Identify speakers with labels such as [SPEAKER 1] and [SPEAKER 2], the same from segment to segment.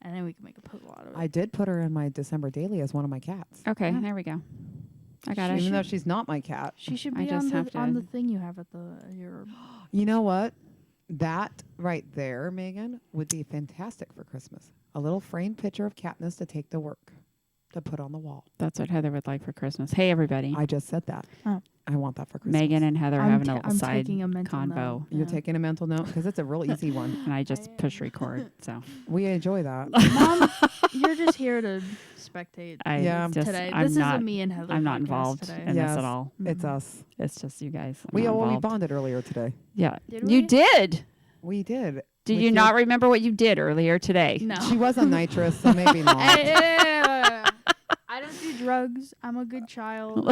[SPEAKER 1] And then we can make a puzzle out of it.
[SPEAKER 2] I did put her in my December daily as one of my cats.
[SPEAKER 3] Okay,
[SPEAKER 1] Yeah.
[SPEAKER 3] there we go. I got it.
[SPEAKER 2] Even though she's not my cat.
[SPEAKER 1] She should
[SPEAKER 3] I
[SPEAKER 1] be
[SPEAKER 3] just have
[SPEAKER 1] on
[SPEAKER 3] to-
[SPEAKER 1] the thing you have at your.
[SPEAKER 2] You know what? That right there, Megan, would be fantastic for Christmas. A little framed picture of Katniss to take to work, to put on the wall.
[SPEAKER 3] That's what Heather would like for Christmas. Hey, everybody.
[SPEAKER 2] I just said that.
[SPEAKER 1] Oh.
[SPEAKER 2] I want that for Christmas.
[SPEAKER 3] Megan and Heather are having a little
[SPEAKER 1] I'm
[SPEAKER 3] side
[SPEAKER 1] taking a mental
[SPEAKER 3] convo.
[SPEAKER 1] note.
[SPEAKER 2] You're
[SPEAKER 1] Yeah.
[SPEAKER 2] taking a mental note because it's a real easy one.
[SPEAKER 3] And I just push record. So
[SPEAKER 2] We enjoy that.
[SPEAKER 1] Mom, you're just here to spectate
[SPEAKER 3] I
[SPEAKER 2] Yeah.
[SPEAKER 3] just,
[SPEAKER 1] today.
[SPEAKER 3] I'm
[SPEAKER 1] this
[SPEAKER 3] not,
[SPEAKER 1] isn't me and Heather.
[SPEAKER 3] I'm not
[SPEAKER 1] podcast
[SPEAKER 3] involved
[SPEAKER 1] today.
[SPEAKER 3] in
[SPEAKER 2] Yes.
[SPEAKER 3] this at all.
[SPEAKER 2] It's
[SPEAKER 1] Mhm.
[SPEAKER 2] us.
[SPEAKER 3] It's just you guys. I'm
[SPEAKER 2] We
[SPEAKER 3] not
[SPEAKER 2] we
[SPEAKER 3] involved.
[SPEAKER 2] bonded earlier today.
[SPEAKER 3] Yeah.
[SPEAKER 1] Did
[SPEAKER 3] You
[SPEAKER 1] we?
[SPEAKER 3] did.
[SPEAKER 2] We did.
[SPEAKER 3] Do
[SPEAKER 2] With
[SPEAKER 3] you
[SPEAKER 2] your-
[SPEAKER 3] not remember what you did earlier today?
[SPEAKER 1] No.
[SPEAKER 2] She was on nitrous, so maybe not.
[SPEAKER 1] I don't do drugs. I'm a good child.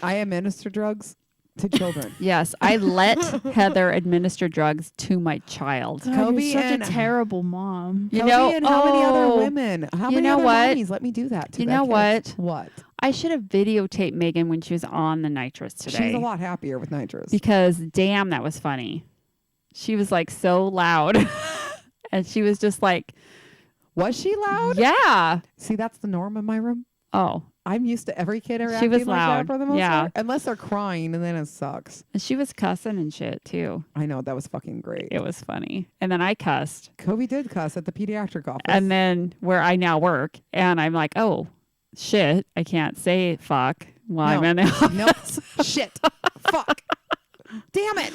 [SPEAKER 2] I administer drugs to children.
[SPEAKER 3] Yes, I let Heather administer drugs to my child.
[SPEAKER 1] God,
[SPEAKER 2] Kobe
[SPEAKER 1] you're such
[SPEAKER 2] and-
[SPEAKER 1] a terrible mom.
[SPEAKER 3] You
[SPEAKER 2] Kobe
[SPEAKER 3] know,
[SPEAKER 2] and how many other
[SPEAKER 3] oh,
[SPEAKER 2] women? How
[SPEAKER 3] you
[SPEAKER 2] many
[SPEAKER 3] know
[SPEAKER 2] other
[SPEAKER 3] what?
[SPEAKER 2] mommies let me do that to
[SPEAKER 3] You
[SPEAKER 2] their
[SPEAKER 3] know
[SPEAKER 2] kids?
[SPEAKER 3] what?
[SPEAKER 2] What?
[SPEAKER 3] I should have videotaped Megan when she was on the nitrous today.
[SPEAKER 2] She's a lot happier with nitrous.
[SPEAKER 3] Because damn, that was funny. She was like so loud. And she was just like,
[SPEAKER 2] Was she loud?
[SPEAKER 3] yeah.
[SPEAKER 2] See, that's the norm in my room.
[SPEAKER 3] Oh,
[SPEAKER 2] I'm used to every kid
[SPEAKER 3] She
[SPEAKER 2] interacting
[SPEAKER 3] was
[SPEAKER 2] like
[SPEAKER 3] loud.
[SPEAKER 2] that for the most
[SPEAKER 3] Yeah.
[SPEAKER 2] part. Unless they're crying, and then it sucks.
[SPEAKER 3] and she was cussing and shit too.
[SPEAKER 2] I know, that was fucking great.
[SPEAKER 3] It was funny. And then I cussed.
[SPEAKER 2] Kobe did cuss at the pediatric office.
[SPEAKER 3] And then where I now work, and I'm like, oh, shit, I can't say fuck while I'm in the office.
[SPEAKER 2] Nope. Shit. Fuck. Damn it.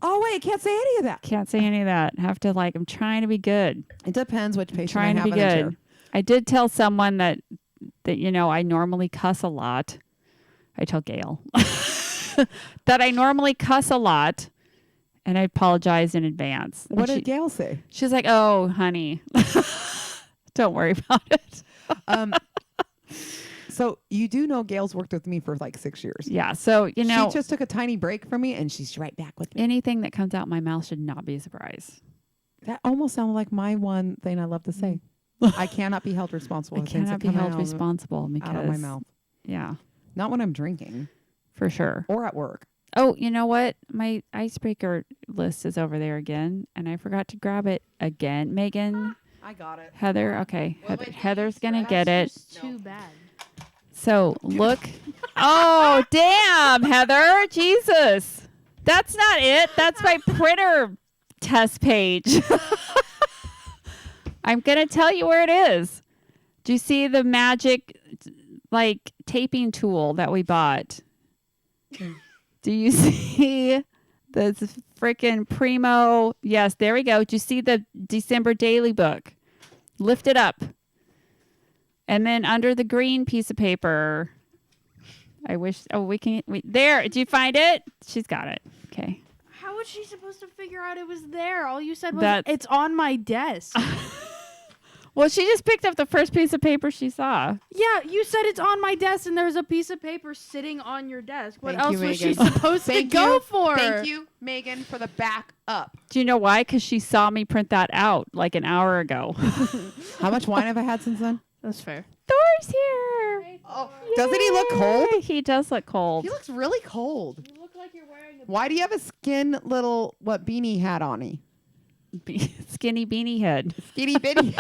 [SPEAKER 2] Oh, wait, I can't say any of that.
[SPEAKER 3] Can't say any of that. Have to like, I'm trying to be good.
[SPEAKER 2] It depends which patient
[SPEAKER 3] Trying
[SPEAKER 2] I
[SPEAKER 3] to
[SPEAKER 2] have
[SPEAKER 3] be
[SPEAKER 2] in a
[SPEAKER 3] good.
[SPEAKER 2] chair.
[SPEAKER 3] I did tell someone that you know I normally cuss a lot. I tell Gail that I normally cuss a lot, and I apologize in advance. And
[SPEAKER 2] What
[SPEAKER 3] she-
[SPEAKER 2] did Gail say?
[SPEAKER 3] She's like, "Oh, honey, don't worry about it."
[SPEAKER 2] So you do know Gail's worked with me for like 6 years.
[SPEAKER 3] Yeah. So you know,
[SPEAKER 2] she just took a tiny break from me, and she's right back with me.
[SPEAKER 3] anything that comes out my mouth should not be a surprise.
[SPEAKER 2] That almost sounded like my one thing I love to say. I cannot be held responsible.
[SPEAKER 3] I
[SPEAKER 2] for things
[SPEAKER 3] cannot
[SPEAKER 2] that
[SPEAKER 3] be
[SPEAKER 2] come
[SPEAKER 3] held
[SPEAKER 2] out
[SPEAKER 3] responsible because
[SPEAKER 2] out of my mouth.
[SPEAKER 3] Yeah,
[SPEAKER 2] Not when I'm drinking
[SPEAKER 3] for sure.
[SPEAKER 2] or at work.
[SPEAKER 3] Oh, you know what? My icebreaker list is over there again, and I forgot to grab it again. Megan,
[SPEAKER 2] I got it.
[SPEAKER 3] Heather, okay. Heather's going to get it.
[SPEAKER 1] That's too bad.
[SPEAKER 3] So look. Oh, damn, Heather. Jesus. That's not it. That's my printer test page. I'm going to tell you where it is. Do you see the magic, like, taping tool that we bought? Do you see the freaking Primo? Yes, there we go. Do you see the December daily book? Lift it up. And then under the green piece of paper, I wish, there. Did you find it? She's got it. Okay.
[SPEAKER 1] How was she supposed to figure out it was there? All you said was,
[SPEAKER 3] That's-
[SPEAKER 1] it's on my desk.
[SPEAKER 3] Well, she just picked up the first piece of paper she saw.
[SPEAKER 1] Yeah, you said it's on my desk, and there's a piece of paper sitting on your desk. What
[SPEAKER 2] Thank
[SPEAKER 1] else
[SPEAKER 2] you,
[SPEAKER 1] was she
[SPEAKER 2] Megan.
[SPEAKER 1] supposed to go for?
[SPEAKER 2] Thank you, Megan, for the back up.
[SPEAKER 3] Do you know why? Because she saw me print that out like an hour ago.
[SPEAKER 2] How much wine have I had since then?
[SPEAKER 1] That's fair.
[SPEAKER 3] Thor's here.
[SPEAKER 2] Oh, doesn't he look cold?
[SPEAKER 3] Yay, He does look cold.
[SPEAKER 2] He looks really cold.
[SPEAKER 1] You look like you're wearing a...
[SPEAKER 2] Why do you have a skin little beanie hat on?
[SPEAKER 3] Skinny beanie head.
[SPEAKER 2] Skinny bitty.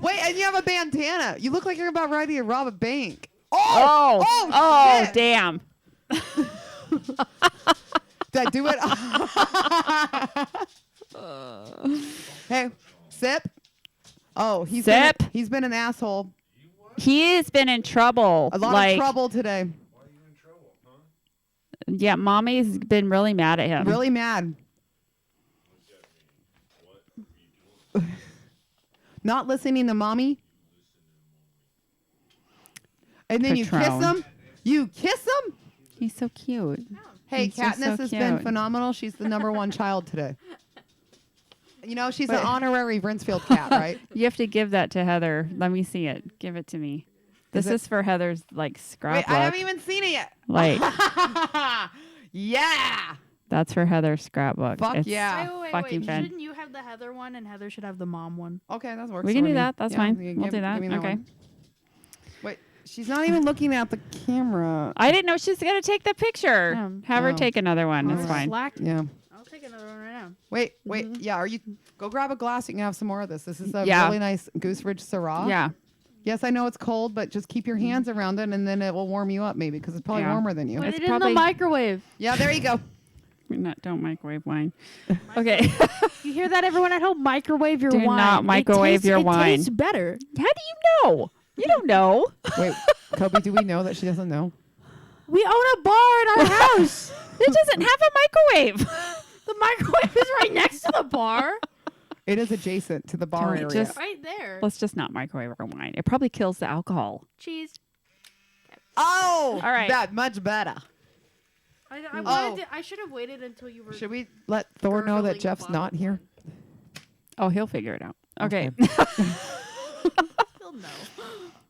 [SPEAKER 2] Wait, and you have a bandana. You look like you're about ready to rob a bank. Oh, shit.
[SPEAKER 3] Damn.
[SPEAKER 2] Did I do it? Hey, sip. Oh, he's
[SPEAKER 3] Sip.
[SPEAKER 2] He's been an asshole.
[SPEAKER 3] He has been in trouble.
[SPEAKER 2] A lot
[SPEAKER 3] like,
[SPEAKER 2] of trouble today.
[SPEAKER 3] Yeah, mommy's been really mad at him.
[SPEAKER 2] Really mad. Not listening to mommy. And then you kiss
[SPEAKER 3] Patron.
[SPEAKER 2] him. You kiss him.
[SPEAKER 3] He's so cute.
[SPEAKER 2] Hey,
[SPEAKER 3] He's just
[SPEAKER 2] Katniss
[SPEAKER 3] so
[SPEAKER 2] has been
[SPEAKER 3] cute.
[SPEAKER 2] phenomenal. She's the #1 child today. You know, she's an honorary Brinsfield cat, right?
[SPEAKER 3] You have to give that to Heather. Let me see it. Give it to me. This is for Heather's like scrapbook.
[SPEAKER 2] Wait, I haven't even seen it yet.
[SPEAKER 3] Like
[SPEAKER 2] Yeah.
[SPEAKER 3] that's for Heather's scrapbook.
[SPEAKER 2] Fuck
[SPEAKER 3] It's
[SPEAKER 2] yeah.
[SPEAKER 1] Wait.
[SPEAKER 3] fucking fun.
[SPEAKER 1] Shouldn't you have the Heather one, and Heather should have the mom one?
[SPEAKER 2] Okay, that works.
[SPEAKER 3] We can
[SPEAKER 2] for
[SPEAKER 3] do
[SPEAKER 2] me.
[SPEAKER 3] that. That's
[SPEAKER 2] Yeah,
[SPEAKER 3] fine.
[SPEAKER 2] you
[SPEAKER 3] We'll
[SPEAKER 2] give-
[SPEAKER 3] do that.
[SPEAKER 2] give me
[SPEAKER 3] Okay.
[SPEAKER 2] one. Wait, she's not even looking at the camera.
[SPEAKER 3] I didn't know she's gonna take the picture.
[SPEAKER 1] Yeah.
[SPEAKER 3] Have her
[SPEAKER 2] Oh.
[SPEAKER 3] take another one.
[SPEAKER 2] Oh.
[SPEAKER 3] It's fine.
[SPEAKER 1] Slack.
[SPEAKER 2] Yeah.
[SPEAKER 1] take another one right now.
[SPEAKER 2] Wait. Yeah, are you? Go grab a glass. You can have some more of this. This is a
[SPEAKER 3] Yeah.
[SPEAKER 2] really nice Goose Ridge Syrah.
[SPEAKER 3] Yeah.
[SPEAKER 2] Yes, I know it's cold, but just keep your hands around it, and then it will warm you up, maybe, because it's probably
[SPEAKER 3] Yeah.
[SPEAKER 2] warmer than you.
[SPEAKER 1] Put
[SPEAKER 3] It's
[SPEAKER 1] it in
[SPEAKER 3] probably-
[SPEAKER 1] the microwave.
[SPEAKER 2] Yeah, there you go.
[SPEAKER 3] Don't microwave wine. Okay.
[SPEAKER 1] You hear that, everyone at home? Microwave your
[SPEAKER 3] Do
[SPEAKER 1] wine.
[SPEAKER 3] not
[SPEAKER 1] It
[SPEAKER 3] microwave
[SPEAKER 1] tastes-
[SPEAKER 3] your
[SPEAKER 1] it
[SPEAKER 3] wine.
[SPEAKER 1] tastes better.
[SPEAKER 3] How do you know? You don't know.
[SPEAKER 2] Wait, Kobe, do we know that she doesn't know?
[SPEAKER 1] We own a bar in our house.
[SPEAKER 3] It doesn't have a microwave.
[SPEAKER 1] The microwave is right next to the bar.
[SPEAKER 2] It is adjacent to the bar
[SPEAKER 3] Don't
[SPEAKER 2] area.
[SPEAKER 3] just-
[SPEAKER 1] Right there.
[SPEAKER 3] Let's just not microwave our wine. It probably kills the alcohol.
[SPEAKER 1] Cheese.
[SPEAKER 2] Oh,
[SPEAKER 3] All right.
[SPEAKER 2] that much better.
[SPEAKER 1] I should have waited until you were.
[SPEAKER 2] Should we let Thor know that
[SPEAKER 1] gurgling
[SPEAKER 2] Jeff's
[SPEAKER 1] bottled
[SPEAKER 2] not here?
[SPEAKER 3] Oh, he'll figure it out. Okay.
[SPEAKER 1] Still no.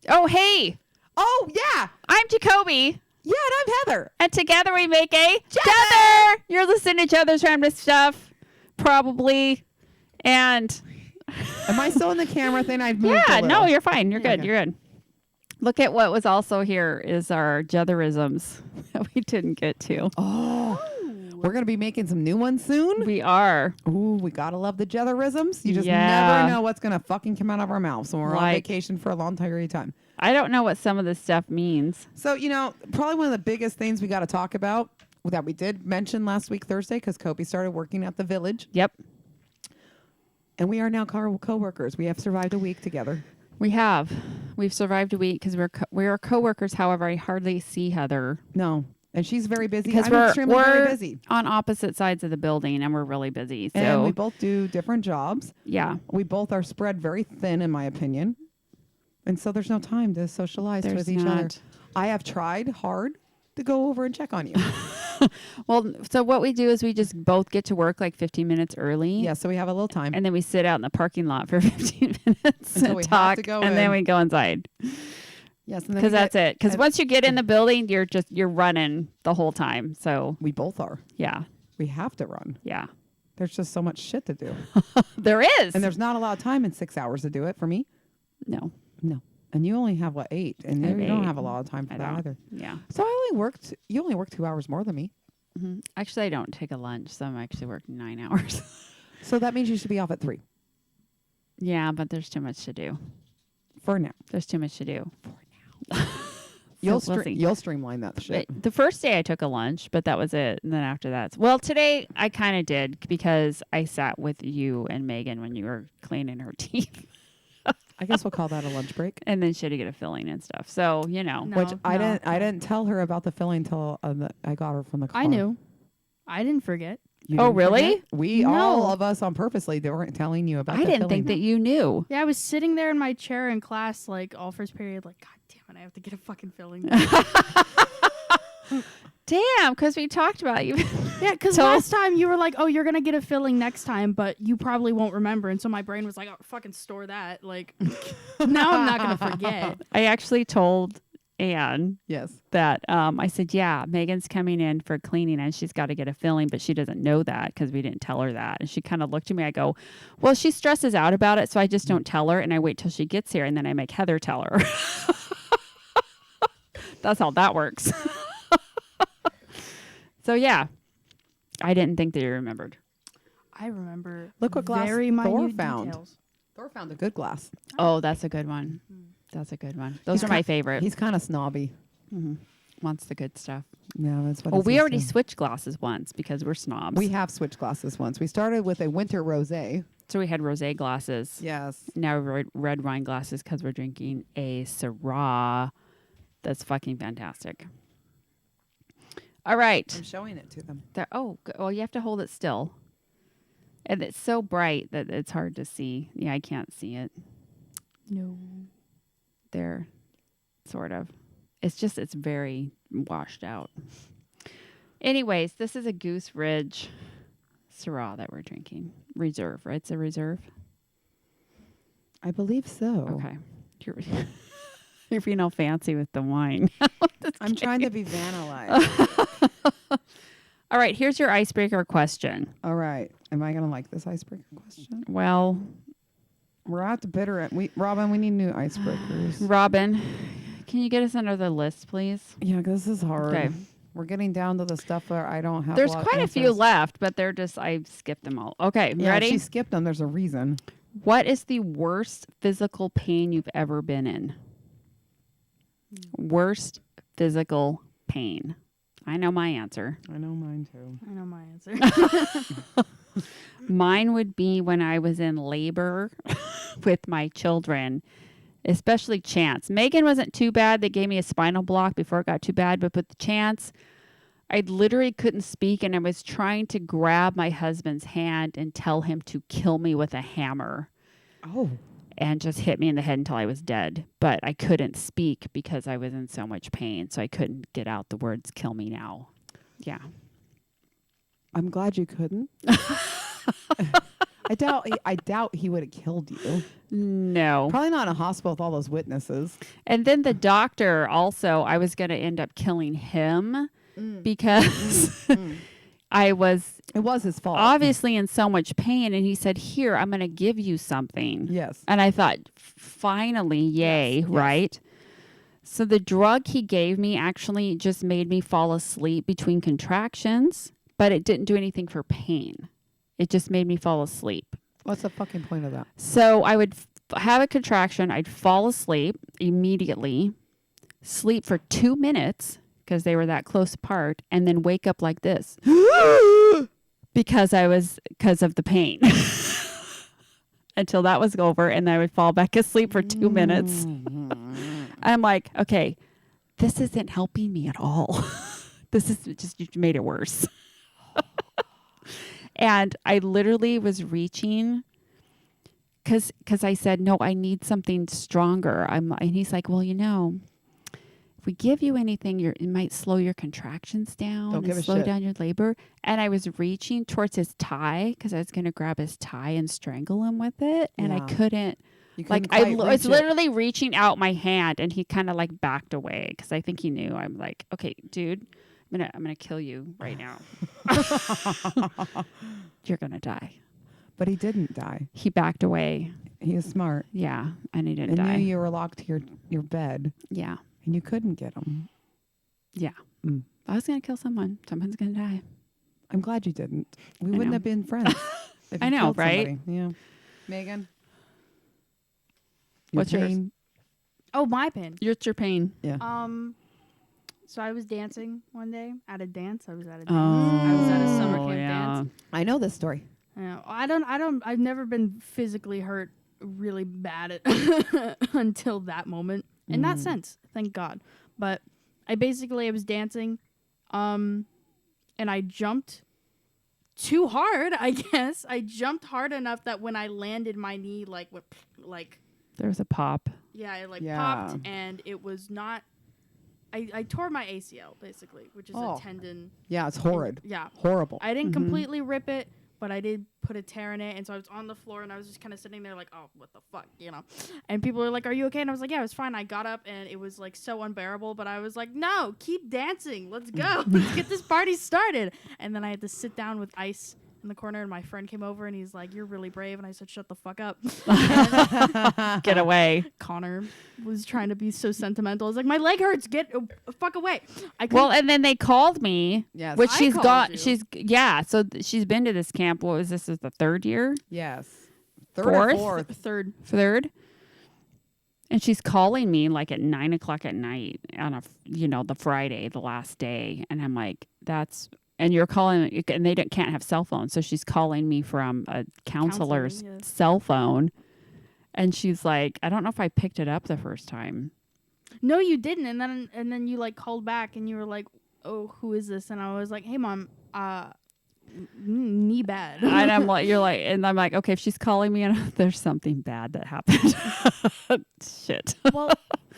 [SPEAKER 3] Oh, hey.
[SPEAKER 2] Oh, yeah.
[SPEAKER 3] I'm Jacoby.
[SPEAKER 2] Yeah, and I'm Heather.
[SPEAKER 3] And together we make a Jether. You're listening to Jether's Random Stuff. Probably. And
[SPEAKER 2] Am I still in the camera thing? I've moved
[SPEAKER 3] yeah,
[SPEAKER 2] a
[SPEAKER 3] no,
[SPEAKER 2] little.
[SPEAKER 3] you're fine. You're good.
[SPEAKER 2] Okay.
[SPEAKER 3] You're good. Look at what was also here is our Jetherisms that we didn't get to.
[SPEAKER 2] Oh, we're going to be making some new ones soon.
[SPEAKER 3] We are.
[SPEAKER 2] Ooh, we got to love the Jetherisms. You just
[SPEAKER 3] Yeah.
[SPEAKER 2] never know what's going to fucking come out of our mouths when we're on
[SPEAKER 3] Like-
[SPEAKER 2] vacation for a long period of time.
[SPEAKER 3] I don't know what some of this stuff means.
[SPEAKER 2] So, probably one of the biggest things we got to talk about that we did mention last week, Thursday, because Kobe started working at the Village.
[SPEAKER 3] Yep.
[SPEAKER 2] And we are now co-workers. We have survived a week together.
[SPEAKER 3] We have. We've survived a week because we are coworkers. However, I hardly see Heather
[SPEAKER 2] No. And she's very busy.
[SPEAKER 3] because
[SPEAKER 2] I'm
[SPEAKER 3] we're
[SPEAKER 2] extremely very busy.
[SPEAKER 3] on opposite sides of the building and we're really busy. So
[SPEAKER 2] And we both do different jobs.
[SPEAKER 3] yeah,
[SPEAKER 2] We both are spread very thin, in my opinion. And so there's no time to socialize
[SPEAKER 3] There's
[SPEAKER 2] with each other.
[SPEAKER 3] not.
[SPEAKER 2] I have tried hard to go over and check on you.
[SPEAKER 3] well, so what we do is we just both get to work like 15 minutes early.
[SPEAKER 2] Yeah, so we have a little time.
[SPEAKER 3] And then we sit out in the parking lot for 15 minutes
[SPEAKER 2] Until
[SPEAKER 3] and
[SPEAKER 2] we have
[SPEAKER 3] talk,
[SPEAKER 2] to go
[SPEAKER 3] and then
[SPEAKER 2] in.
[SPEAKER 3] we go inside
[SPEAKER 2] Yes, and then
[SPEAKER 3] because
[SPEAKER 2] we
[SPEAKER 3] that's
[SPEAKER 2] get-
[SPEAKER 3] it. Because
[SPEAKER 2] and-
[SPEAKER 3] once you get in the building, you're running the whole time. So
[SPEAKER 2] we both are.
[SPEAKER 3] yeah,
[SPEAKER 2] We have to run.
[SPEAKER 3] yeah,
[SPEAKER 2] There's just so much shit to do.
[SPEAKER 3] there is.
[SPEAKER 2] And there's not a lot of time in 6 hours to do it for me.
[SPEAKER 3] no,
[SPEAKER 2] No. And you only have, 8? And
[SPEAKER 3] I have
[SPEAKER 2] you don't
[SPEAKER 3] 8.
[SPEAKER 2] have a lot of time for
[SPEAKER 3] I
[SPEAKER 2] that
[SPEAKER 3] don't.
[SPEAKER 2] either.
[SPEAKER 3] Yeah.
[SPEAKER 2] So you only work 2 hours more than me.
[SPEAKER 3] Actually, I don't take a lunch, so I'm actually working 9 hours.
[SPEAKER 2] So that means you should be off at 3
[SPEAKER 3] yeah, but there's too much to do.
[SPEAKER 2] for now.
[SPEAKER 3] There's too much to do.
[SPEAKER 2] You'll
[SPEAKER 3] So we'll see.
[SPEAKER 2] you'll streamline that shit.
[SPEAKER 3] The first day I took a lunch, but that was it. And then after that, well, today I kind of did because I sat with you and Megan when you were cleaning her teeth,
[SPEAKER 2] I guess we'll call that a lunch break.
[SPEAKER 3] and then she had to get a filling and stuff. So
[SPEAKER 1] No,
[SPEAKER 2] Which I
[SPEAKER 1] no,
[SPEAKER 2] didn't tell her about the filling until I got her from the car.
[SPEAKER 1] I knew. I didn't forget.
[SPEAKER 2] You
[SPEAKER 3] Oh,
[SPEAKER 2] didn't
[SPEAKER 3] really?
[SPEAKER 2] forget? We
[SPEAKER 1] No.
[SPEAKER 2] all of us on purposely they weren't telling you about.
[SPEAKER 3] I
[SPEAKER 2] the
[SPEAKER 3] didn't
[SPEAKER 2] filling.
[SPEAKER 3] think that you knew.
[SPEAKER 1] Yeah, I was sitting there in my chair in class, like all first period, like, God damn it, I have to get a fucking filling.
[SPEAKER 3] Damn, because we talked about you.
[SPEAKER 1] Yeah, because
[SPEAKER 3] So-
[SPEAKER 1] last time you were like, oh, you're going to get a filling next time, but you probably won't remember. And so my brain was like, oh, fucking store that. Like, now I'm not going to forget.
[SPEAKER 3] I actually told Anne
[SPEAKER 2] Yes.
[SPEAKER 3] that I said, yeah, Megan's coming in for cleaning and she's got to get a filling, but she doesn't know that because we didn't tell her that. And she kind of looked at me. I go, well, she stresses out about it, so I just don't tell her, and I wait till she gets here, and then I make Heather tell her. That's how that works. So yeah, I didn't think that you remembered.
[SPEAKER 1] I remember
[SPEAKER 2] Look what glass
[SPEAKER 1] very
[SPEAKER 2] Thor
[SPEAKER 1] minute
[SPEAKER 2] found.
[SPEAKER 1] details.
[SPEAKER 2] Thor found a good glass.
[SPEAKER 3] Oh, that's a good one. That's a good one. Those
[SPEAKER 2] He's
[SPEAKER 3] are my
[SPEAKER 2] ki-
[SPEAKER 3] favorite.
[SPEAKER 2] He's kind of snobby.
[SPEAKER 3] Wants the good stuff.
[SPEAKER 2] Yeah, that's what.
[SPEAKER 3] Well,
[SPEAKER 2] he's
[SPEAKER 3] we
[SPEAKER 2] used
[SPEAKER 3] already
[SPEAKER 2] to.
[SPEAKER 3] switched glasses once because we're snobs.
[SPEAKER 2] We have switched glasses once. We started with a winter rosé.
[SPEAKER 3] So we had rosé glasses.
[SPEAKER 2] Yes.
[SPEAKER 3] Now red wine glasses because we're drinking a Syrah. That's fucking fantastic. All right.
[SPEAKER 2] I'm showing it to them.
[SPEAKER 3] There, well, you have to hold it still. And it's so bright that it's hard to see. Yeah, I can't see it.
[SPEAKER 1] No.
[SPEAKER 3] There, sort of. It's very washed out. Anyways, this is a Goose Ridge Syrah that we're drinking. Reserve, right? It's a reserve?
[SPEAKER 2] I believe so.
[SPEAKER 3] Okay. You're being all fancy with the wine.
[SPEAKER 2] I'm trying to be vanillized.
[SPEAKER 3] All right, here's your icebreaker question.
[SPEAKER 2] All right. Am I gonna like this icebreaker question?
[SPEAKER 3] Well,
[SPEAKER 2] We're at the bitter end. Robin, we need new icebreakers.
[SPEAKER 3] Robin, can you get us under the list, please?
[SPEAKER 2] Yeah, 'cause this is hard.
[SPEAKER 3] Okay.
[SPEAKER 2] We're getting down to the stuff where I don't have.
[SPEAKER 3] There's
[SPEAKER 2] lot of
[SPEAKER 3] quite a few
[SPEAKER 2] answers.
[SPEAKER 3] left, but they're just, I skipped them all. Okay,
[SPEAKER 2] Yeah,
[SPEAKER 3] ready?
[SPEAKER 2] she skipped them. There's a reason.
[SPEAKER 3] What is the worst physical pain you've ever been in? Worst physical pain. I know my answer.
[SPEAKER 2] I know mine too.
[SPEAKER 1] I know my answer.
[SPEAKER 3] Mine would be when I was in labor with my children, especially Chance. Megan wasn't too bad. They gave me a spinal block before it got too bad, but with the Chance, I literally couldn't speak, and I was trying to grab my husband's hand and tell him to kill me with a hammer
[SPEAKER 2] Oh,
[SPEAKER 3] and just hit me in the head until I was dead. But I couldn't speak because I was in so much pain, so I couldn't get out the words "kill me now." Yeah.
[SPEAKER 2] I'm glad you couldn't. I doubt he would have killed you.
[SPEAKER 3] No.
[SPEAKER 2] Probably not in a hospital with all those witnesses.
[SPEAKER 3] And then the doctor also, I was going to end up killing him because I was
[SPEAKER 2] It was his fault.
[SPEAKER 3] obviously in so much pain. And he said, "Here, I'm going to give you something."
[SPEAKER 2] Yes.
[SPEAKER 3] And I thought, finally, yay,
[SPEAKER 2] Yes.
[SPEAKER 3] right? So the drug he gave me actually just made me fall asleep between contractions, but it didn't do anything for pain. It just made me fall asleep.
[SPEAKER 2] What's the fucking point of that?
[SPEAKER 3] So I would have a contraction. I'd fall asleep immediately, sleep for 2 minutes because they were that close apart, and then wake up like this because of the pain until that was over. And then I would fall back asleep for 2 minutes. I'm like, okay, this isn't helping me at all. This is just, you made it worse. And I literally was reaching because I said, no, I need something stronger. And he's like, well, if we give you anything, it might slow your contractions down
[SPEAKER 2] Don't give a
[SPEAKER 3] and slow
[SPEAKER 2] shit.
[SPEAKER 3] down your labor. And I was reaching towards his tie because I was going to grab his tie and strangle him with it. And I
[SPEAKER 2] Yeah.
[SPEAKER 3] couldn't.
[SPEAKER 2] You
[SPEAKER 3] Like,
[SPEAKER 2] couldn't
[SPEAKER 3] I
[SPEAKER 2] quite
[SPEAKER 3] was
[SPEAKER 2] reach it.
[SPEAKER 3] literally reaching out my hand, and he kind of like backed away because I think he knew. I'm like, okay, dude, I'm gonna kill you right now. You're gonna die.
[SPEAKER 2] But he didn't die.
[SPEAKER 3] He backed away.
[SPEAKER 2] He was smart.
[SPEAKER 3] Yeah, and he didn't
[SPEAKER 2] And
[SPEAKER 3] die.
[SPEAKER 2] knew you were locked to your bed,
[SPEAKER 3] Yeah,
[SPEAKER 2] and you couldn't get him.
[SPEAKER 3] yeah.
[SPEAKER 2] Mm.
[SPEAKER 3] I was gonna kill someone. Someone's gonna die.
[SPEAKER 2] I'm glad you didn't. We
[SPEAKER 3] I
[SPEAKER 2] wouldn't
[SPEAKER 3] know.
[SPEAKER 2] have been friends. If
[SPEAKER 3] I
[SPEAKER 2] you
[SPEAKER 3] know,
[SPEAKER 2] killed
[SPEAKER 3] right?
[SPEAKER 2] somebody. Yeah. Megan.
[SPEAKER 3] What's yours?
[SPEAKER 2] pain?
[SPEAKER 1] Oh, my pin.
[SPEAKER 3] Your pain.
[SPEAKER 2] Yeah.
[SPEAKER 1] So I was dancing one day at a dance. I was at a dance.
[SPEAKER 3] Oh,
[SPEAKER 1] I was at a summer camp dance.
[SPEAKER 2] I know this story.
[SPEAKER 1] I've never been physically hurt really bad until that moment. In that sense, thank God. But I was dancing, and I jumped too hard, I guess. I jumped hard enough that when I landed, my knee
[SPEAKER 3] There was a pop.
[SPEAKER 1] it
[SPEAKER 2] Yeah.
[SPEAKER 1] popped, and it was not. I tore my ACL basically, which is
[SPEAKER 2] Oh.
[SPEAKER 1] a tendon.
[SPEAKER 2] Yeah, it's horrid.
[SPEAKER 1] Yeah.
[SPEAKER 2] Horrible.
[SPEAKER 1] I didn't completely rip it, but I did put a tear in it. And so I was on the floor and I was just kind of sitting there like, oh, what the fuck, And people were like, are you okay? And I was like, yeah, it was fine. I got up and it was like so unbearable, but I was like, no, keep dancing. Let's go. Let's get this party started. And then I had to sit down with ice in the corner and my friend came over and he's like, you're really brave. And I said, shut the fuck up.
[SPEAKER 3] Get away.
[SPEAKER 1] Connor was trying to be so sentimental. I was like, my leg hurts. Get fuck away. I couldn't
[SPEAKER 3] Well, and then they called me.
[SPEAKER 2] Yes.
[SPEAKER 3] Which
[SPEAKER 1] I
[SPEAKER 3] she's
[SPEAKER 1] called
[SPEAKER 3] got.
[SPEAKER 1] you.
[SPEAKER 3] So she's been to this camp. What was this? Is the third year?
[SPEAKER 2] Yes. Third or fourth.
[SPEAKER 3] Third. And she's calling me like at 9:00 at night on the Friday, the last day. And I'm like, and you're calling, and they can't have cell phones. So she's calling me from a counselor's
[SPEAKER 1] Counseling, yes.
[SPEAKER 3] cell phone. And she's like, I don't know if I picked it up the first time.
[SPEAKER 1] No, you didn't. And then you like called back and you were like, "Oh, who is this?" And I was like, "Hey, mom, knee bad."
[SPEAKER 3] And I'm like, and I'm like, okay, if she's calling me and there's something bad that happened. Shit.
[SPEAKER 1] Well,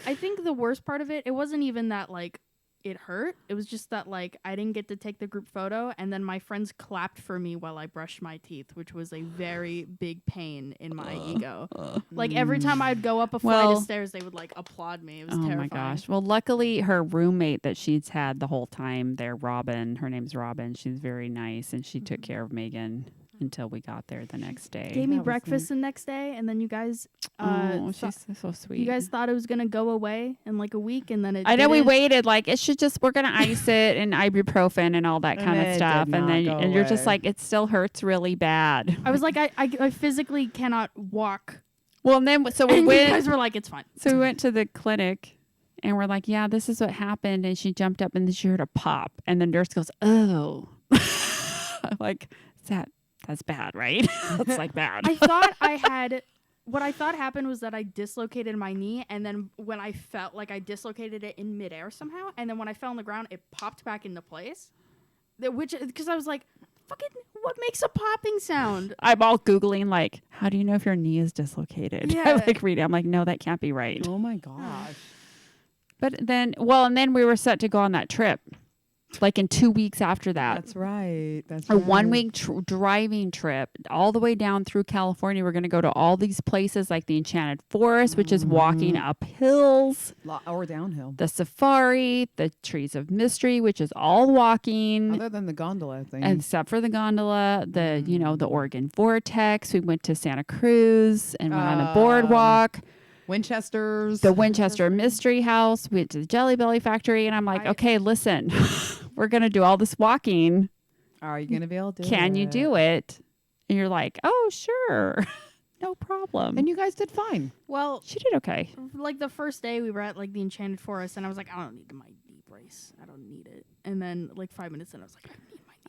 [SPEAKER 1] I think the worst part of it wasn't even that like it hurt. It was just that like I didn't get to take the group photo, and then my friends clapped for me while I brushed my teeth, which was a very big pain in my ego. Like every time I'd go up a flight
[SPEAKER 3] Well-
[SPEAKER 1] of stairs, they would like applaud me. It was
[SPEAKER 3] Oh
[SPEAKER 1] terrifying.
[SPEAKER 3] my gosh. Well, luckily her roommate that she's had the whole time there, Robin, her name's Robin. She's very nice and she took care of Megan until we got there the next day.
[SPEAKER 1] Gave me
[SPEAKER 2] That was
[SPEAKER 1] breakfast the next day, and then you guys
[SPEAKER 3] Oh,
[SPEAKER 1] so-
[SPEAKER 3] she's so sweet.
[SPEAKER 1] you guys thought it was gonna go away in like a week, and then it.
[SPEAKER 3] I know we
[SPEAKER 1] didn't?
[SPEAKER 3] waited like it should just we're gonna ice it and ibuprofen and all that
[SPEAKER 2] And
[SPEAKER 3] kind of
[SPEAKER 2] it
[SPEAKER 3] stuff,
[SPEAKER 2] did
[SPEAKER 3] and
[SPEAKER 2] not
[SPEAKER 3] then
[SPEAKER 2] go
[SPEAKER 3] and you're just
[SPEAKER 2] away.
[SPEAKER 3] like it still hurts really bad.
[SPEAKER 1] I was like, I physically cannot walk.
[SPEAKER 3] Well, and then so we
[SPEAKER 1] And you
[SPEAKER 3] went.
[SPEAKER 1] guys were like, it's fine.
[SPEAKER 3] So we went to the clinic and we're like, yeah, this is what happened. And she jumped up and then she heard a pop. And the nurse goes, oh. I'm like, that's bad, right? That's like bad.
[SPEAKER 1] I thought I had. What I thought happened was that I dislocated my knee, and then when I felt like I dislocated it in midair somehow, and then when I fell on the ground, it popped back into place. Because I was like, fucking, what makes a popping sound?
[SPEAKER 3] I'm all Googling, like, how do you know if your knee is dislocated?
[SPEAKER 1] Yeah.
[SPEAKER 3] I like reading. I'm like, no, that can't be right.
[SPEAKER 2] Oh my gosh.
[SPEAKER 3] But then, and then we were set to go on that trip, like in 2 weeks after that.
[SPEAKER 2] That's right. That's
[SPEAKER 3] A
[SPEAKER 2] right.
[SPEAKER 3] 1 week driving trip all the way down through California. We're going to go to all these places like the Enchanted Forest, which is walking up hills,
[SPEAKER 2] Or downhill.
[SPEAKER 3] the safari, the Trees of Mystery, which is all walking,
[SPEAKER 2] Other than the gondola thing.
[SPEAKER 3] except for the gondola, the Oregon Vortex. We went to Santa Cruz and went on the boardwalk,
[SPEAKER 2] Winchester's.
[SPEAKER 3] the Winchester Mystery House. We went to the Jelly Belly Factory. And I'm like, okay, listen, we're going to do all this walking.
[SPEAKER 2] Are you going to be able to do
[SPEAKER 3] Can you
[SPEAKER 2] it?
[SPEAKER 3] do it? And you're like, oh, sure. No problem.
[SPEAKER 2] And you guys did fine.
[SPEAKER 1] Well,
[SPEAKER 3] she did okay.
[SPEAKER 1] like the first day we were at like the Enchanted Forest, and I was like, I don't need my knee brace. I don't need it. And then like 5 minutes in, I was like,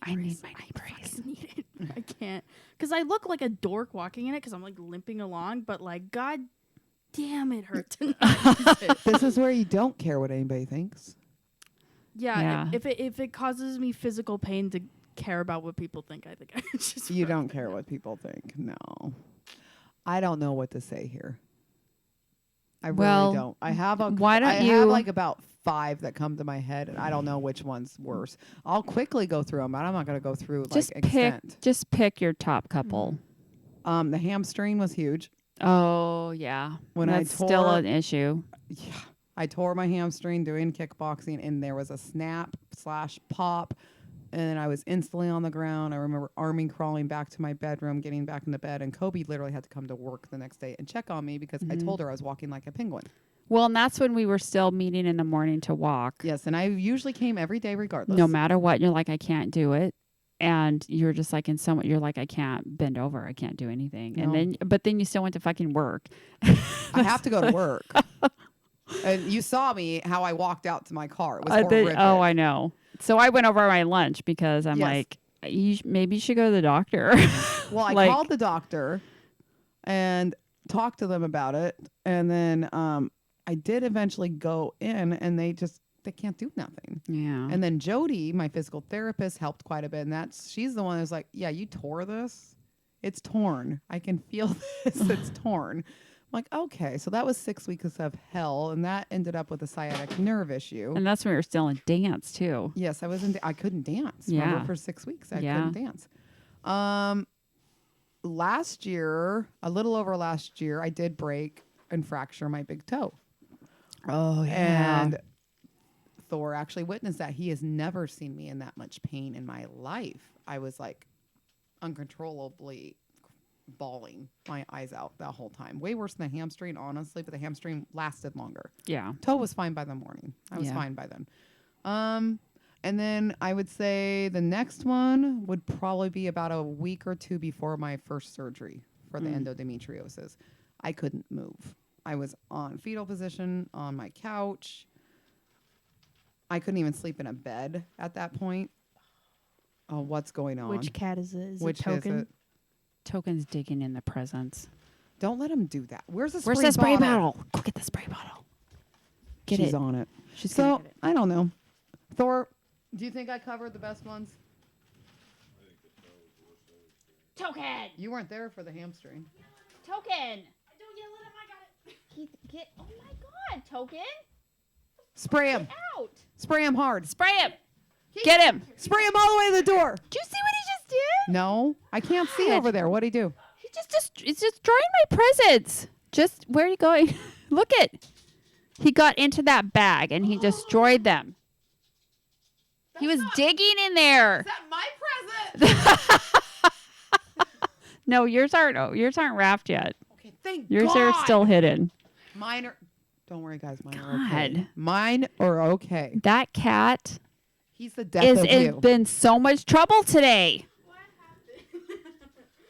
[SPEAKER 1] I need my knee brace.
[SPEAKER 3] knee brace.
[SPEAKER 1] Fucking need it. I can't, because I look like a dork walking in it because I'm like limping along, but like, god damn, it hurt to not use it.
[SPEAKER 2] This is where you don't care what anybody thinks.
[SPEAKER 1] Yeah,
[SPEAKER 3] Yeah.
[SPEAKER 1] if it causes me physical pain to care about what people think, I think I just
[SPEAKER 2] You don't care what people think. No. I don't know what to say here. I
[SPEAKER 3] Well,
[SPEAKER 2] really don't. I have
[SPEAKER 3] why don't
[SPEAKER 2] I
[SPEAKER 3] you-
[SPEAKER 2] have like about 5 that come to my head, and I don't know which one's worse. I'll quickly go through them, but I'm not going to go through
[SPEAKER 3] Just
[SPEAKER 2] like
[SPEAKER 3] pick
[SPEAKER 2] extent.
[SPEAKER 3] just pick your top couple.
[SPEAKER 2] The hamstring was huge.
[SPEAKER 3] Oh yeah.
[SPEAKER 2] When
[SPEAKER 3] That's
[SPEAKER 2] I
[SPEAKER 3] still
[SPEAKER 2] tore,
[SPEAKER 3] an issue.
[SPEAKER 2] yeah, I tore my hamstring doing kickboxing, and there was a snap/pop, and then I was instantly on the ground. I remember arming crawling back to my bedroom, getting back into bed, and Kobe literally had to come to work the next day and check on me because I told her I was walking like a penguin.
[SPEAKER 3] Well, and that's when we were still meeting in the morning to walk.
[SPEAKER 2] Yes, and I usually came every day regardless.
[SPEAKER 3] No matter what, you're like, I can't do it. And you're just like you're like, I can't bend over. I can't do anything. And
[SPEAKER 2] No.
[SPEAKER 3] but then you still went to fucking work.
[SPEAKER 2] I have to go to work. And you saw me how I walked out to my car. It was horrific.
[SPEAKER 3] I know. So I went over my lunch because I'm
[SPEAKER 2] Yes.
[SPEAKER 3] like, maybe you should go to the doctor.
[SPEAKER 2] Well, I
[SPEAKER 3] like-
[SPEAKER 2] called the doctor and talked to them about it, and then I did eventually go in, and they can't do nothing.
[SPEAKER 3] Yeah.
[SPEAKER 2] And then Jody, my physical therapist, helped quite a bit, and she's the one who's like, yeah, you tore this. It's torn. I can feel this. It's torn. I'm like, okay. So that was 6 weeks of hell, and that ended up with a sciatic nerve issue.
[SPEAKER 3] And that's when we were still in dance too.
[SPEAKER 2] Yes, I couldn't dance.
[SPEAKER 3] Yeah.
[SPEAKER 2] Remember, for 6 weeks, I
[SPEAKER 3] Yeah.
[SPEAKER 2] couldn't dance. Last year, a little over last year, I did break and fracture my big toe.
[SPEAKER 3] Oh
[SPEAKER 2] And Thor actually witnessed that. He has never seen me in that much pain in my life. I was like uncontrollably bawling my eyes out that whole time. Way worse than the hamstring, honestly, but the hamstring lasted longer.
[SPEAKER 3] Yeah.
[SPEAKER 2] Toe was fine by the morning. I was
[SPEAKER 3] Yeah.
[SPEAKER 2] fine by then. And then I would say the next one would probably be about a week or two before my first surgery for the endometriosis. I couldn't move. I was on fetal position on my couch. I couldn't even sleep in a bed at that point. Oh, what's going on?
[SPEAKER 1] Which cat is it? Is
[SPEAKER 2] Which
[SPEAKER 1] it Token?
[SPEAKER 2] is it?
[SPEAKER 3] Token's digging in the presents.
[SPEAKER 2] Don't let him do that. Where's the
[SPEAKER 3] Where's
[SPEAKER 2] spray
[SPEAKER 3] the spray
[SPEAKER 2] bottle?
[SPEAKER 3] bottle? Go get the spray bottle. Get
[SPEAKER 2] She's
[SPEAKER 3] it.
[SPEAKER 2] on it.
[SPEAKER 3] She's
[SPEAKER 2] So
[SPEAKER 3] gonna get it.
[SPEAKER 2] I don't know. Thor, do you think I covered the best ones?
[SPEAKER 3] Token.
[SPEAKER 2] You weren't there for the hamstring.
[SPEAKER 3] Token.
[SPEAKER 1] Don't yell at him. I got it.
[SPEAKER 3] Get. Oh my God, Token.
[SPEAKER 2] Spray him.
[SPEAKER 3] Out.
[SPEAKER 2] Spray him hard.
[SPEAKER 3] Spray him. Get him.
[SPEAKER 2] Spray him all the way to the door.
[SPEAKER 3] Did you see what he just did?
[SPEAKER 2] No, I can't see
[SPEAKER 3] God.
[SPEAKER 2] over there. What'd he do?
[SPEAKER 3] He it's just destroying my presents. Just where are you going? Look it. He got into that bag and he destroyed them. He was digging in there.
[SPEAKER 2] that my present?
[SPEAKER 3] No, yours aren't wrapped yet.
[SPEAKER 2] Okay, Thank
[SPEAKER 3] Yours
[SPEAKER 2] God.
[SPEAKER 3] are still hidden.
[SPEAKER 2] Mine are. Don't worry, guys. Mine are okay.
[SPEAKER 3] God.
[SPEAKER 2] Mine are okay.
[SPEAKER 3] That cat
[SPEAKER 2] He's the death
[SPEAKER 3] is
[SPEAKER 2] of
[SPEAKER 3] in
[SPEAKER 2] you.
[SPEAKER 3] been so much trouble today.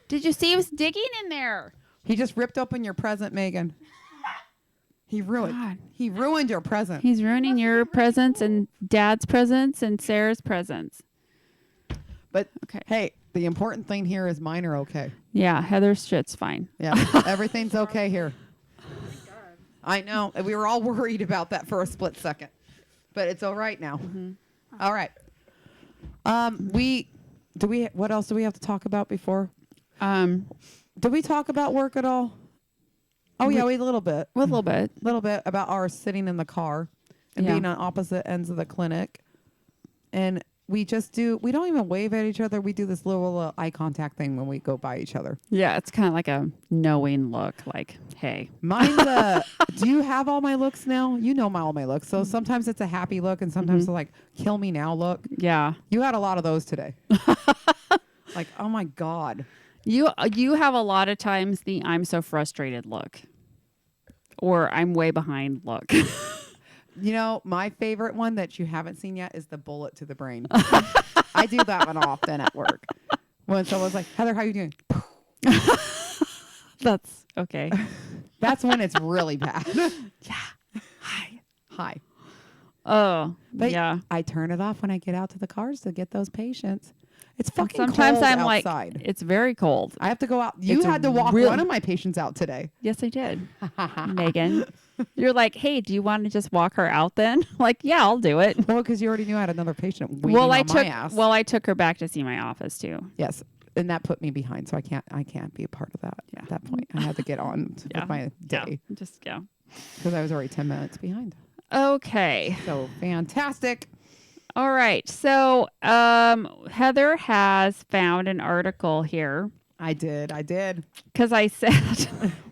[SPEAKER 3] Did you see he was digging in there?
[SPEAKER 2] He just ripped open your present, Megan. He ruined.
[SPEAKER 3] God.
[SPEAKER 2] He ruined your present.
[SPEAKER 3] He's ruining your presents and Dad's presents and Sarah's presents.
[SPEAKER 2] But
[SPEAKER 3] Okay.
[SPEAKER 2] hey, the important thing here is mine are okay.
[SPEAKER 3] Yeah, Heather's shit's fine.
[SPEAKER 2] Yeah, everything's okay here. I know. We were all worried about that for a split second, but it's all right now. All right. What else do we have to talk about before? Did we talk about work at all? Oh yeah, we a little bit.
[SPEAKER 3] A little bit.
[SPEAKER 2] Little bit about our sitting in the car and
[SPEAKER 3] Yeah.
[SPEAKER 2] being on opposite ends of the clinic. And we don't even wave at each other. We do this little eye contact thing when we go by each other.
[SPEAKER 3] Yeah, it's kind of like a knowing look, like, hey.
[SPEAKER 2] Mine's do you have all my looks now? You know all my looks. So sometimes it's a happy look and sometimes it's like, kill me now look.
[SPEAKER 3] Yeah.
[SPEAKER 2] You had a lot of those today. Like, oh my God.
[SPEAKER 3] You have a lot of times the I'm so frustrated look. Or I'm way behind look.
[SPEAKER 2] You know, my favorite one that you haven't seen yet is the bullet to the brain. I do that one often at work. When someone's like, Heather, how you doing?
[SPEAKER 3] That's okay.
[SPEAKER 2] That's when it's really bad.
[SPEAKER 3] Yeah. Hi.
[SPEAKER 2] Hi.
[SPEAKER 3] Oh,
[SPEAKER 2] But
[SPEAKER 3] yeah.
[SPEAKER 2] I turn it off when I get out to the cars to get those patients. It's fucking
[SPEAKER 3] Sometimes
[SPEAKER 2] cold
[SPEAKER 3] I'm
[SPEAKER 2] outside.
[SPEAKER 3] like, it's very cold.
[SPEAKER 2] I have to go out. You
[SPEAKER 3] It's
[SPEAKER 2] had to walk
[SPEAKER 3] real-
[SPEAKER 2] one of my patients out today.
[SPEAKER 3] Yes, I did. Megan. You're like, hey, do you want to just walk her out then? Like, yeah, I'll do it.
[SPEAKER 2] Well, because you already knew I had another patient waiting on my ass.
[SPEAKER 3] I took her back to see my office too.
[SPEAKER 2] Yes, and that put me behind, so I can't be a part of that.
[SPEAKER 3] Yeah.
[SPEAKER 2] At that point, I had to get on
[SPEAKER 3] Yeah.
[SPEAKER 2] with my day
[SPEAKER 3] Yeah, just go.
[SPEAKER 2] because I was already 10 minutes behind.
[SPEAKER 3] Okay.
[SPEAKER 2] So fantastic.
[SPEAKER 3] All right. So Heather has found an article here
[SPEAKER 2] I did.
[SPEAKER 3] because I said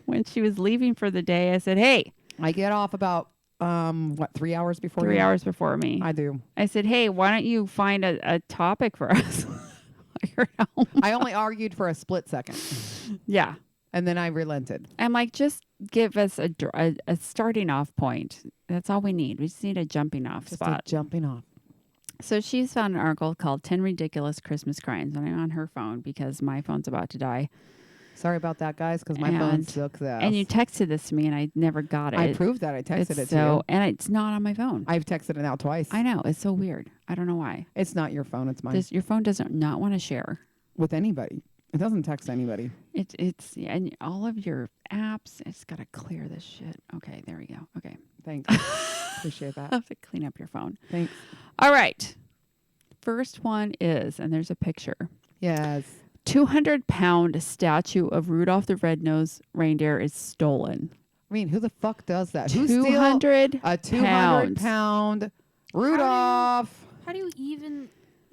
[SPEAKER 3] when she was leaving for the day, I said, hey,
[SPEAKER 2] I get off about 3 hours before
[SPEAKER 3] 3
[SPEAKER 2] you?
[SPEAKER 3] hours before me.
[SPEAKER 2] I do.
[SPEAKER 3] I said, hey, why don't you find a topic for us? While you're at home?
[SPEAKER 2] I only argued for a split second,
[SPEAKER 3] Yeah.
[SPEAKER 2] and then I relented.
[SPEAKER 3] I'm like, just give us a starting off point. That's all we need. We just need a jumping off
[SPEAKER 2] Just
[SPEAKER 3] spot.
[SPEAKER 2] jumping off.
[SPEAKER 3] So she's found an article called 10 Ridiculous Christmas Crimes. And I'm on her phone because my phone's about to die.
[SPEAKER 2] Sorry about that, guys, because my phone
[SPEAKER 3] And-
[SPEAKER 2] sucks ass.
[SPEAKER 3] And you texted this to me and I never got it.
[SPEAKER 2] I proved that. I texted
[SPEAKER 3] It's
[SPEAKER 2] it to
[SPEAKER 3] so,
[SPEAKER 2] you.
[SPEAKER 3] and it's not on my phone.
[SPEAKER 2] I've texted it now twice.
[SPEAKER 3] I know. It's so weird. I don't know why.
[SPEAKER 2] It's not your phone. It's mine.
[SPEAKER 3] Your phone doesn't not want to share.
[SPEAKER 2] With anybody. It doesn't text anybody.
[SPEAKER 3] It's yeah, and all of your apps, it's got to clear this shit. Okay, there we go. Okay.
[SPEAKER 2] Thanks. Appreciate that.
[SPEAKER 3] I'll have to clean up your phone.
[SPEAKER 2] Thanks.
[SPEAKER 3] All right. First one is, and there's a picture.
[SPEAKER 2] Yes.
[SPEAKER 3] 200-pound statue of Rudolph the Red-Nosed Reindeer is stolen.
[SPEAKER 2] I mean, who the fuck does that? Who steal
[SPEAKER 3] 200
[SPEAKER 2] a 200-pound Rudolph?
[SPEAKER 1] How do you even?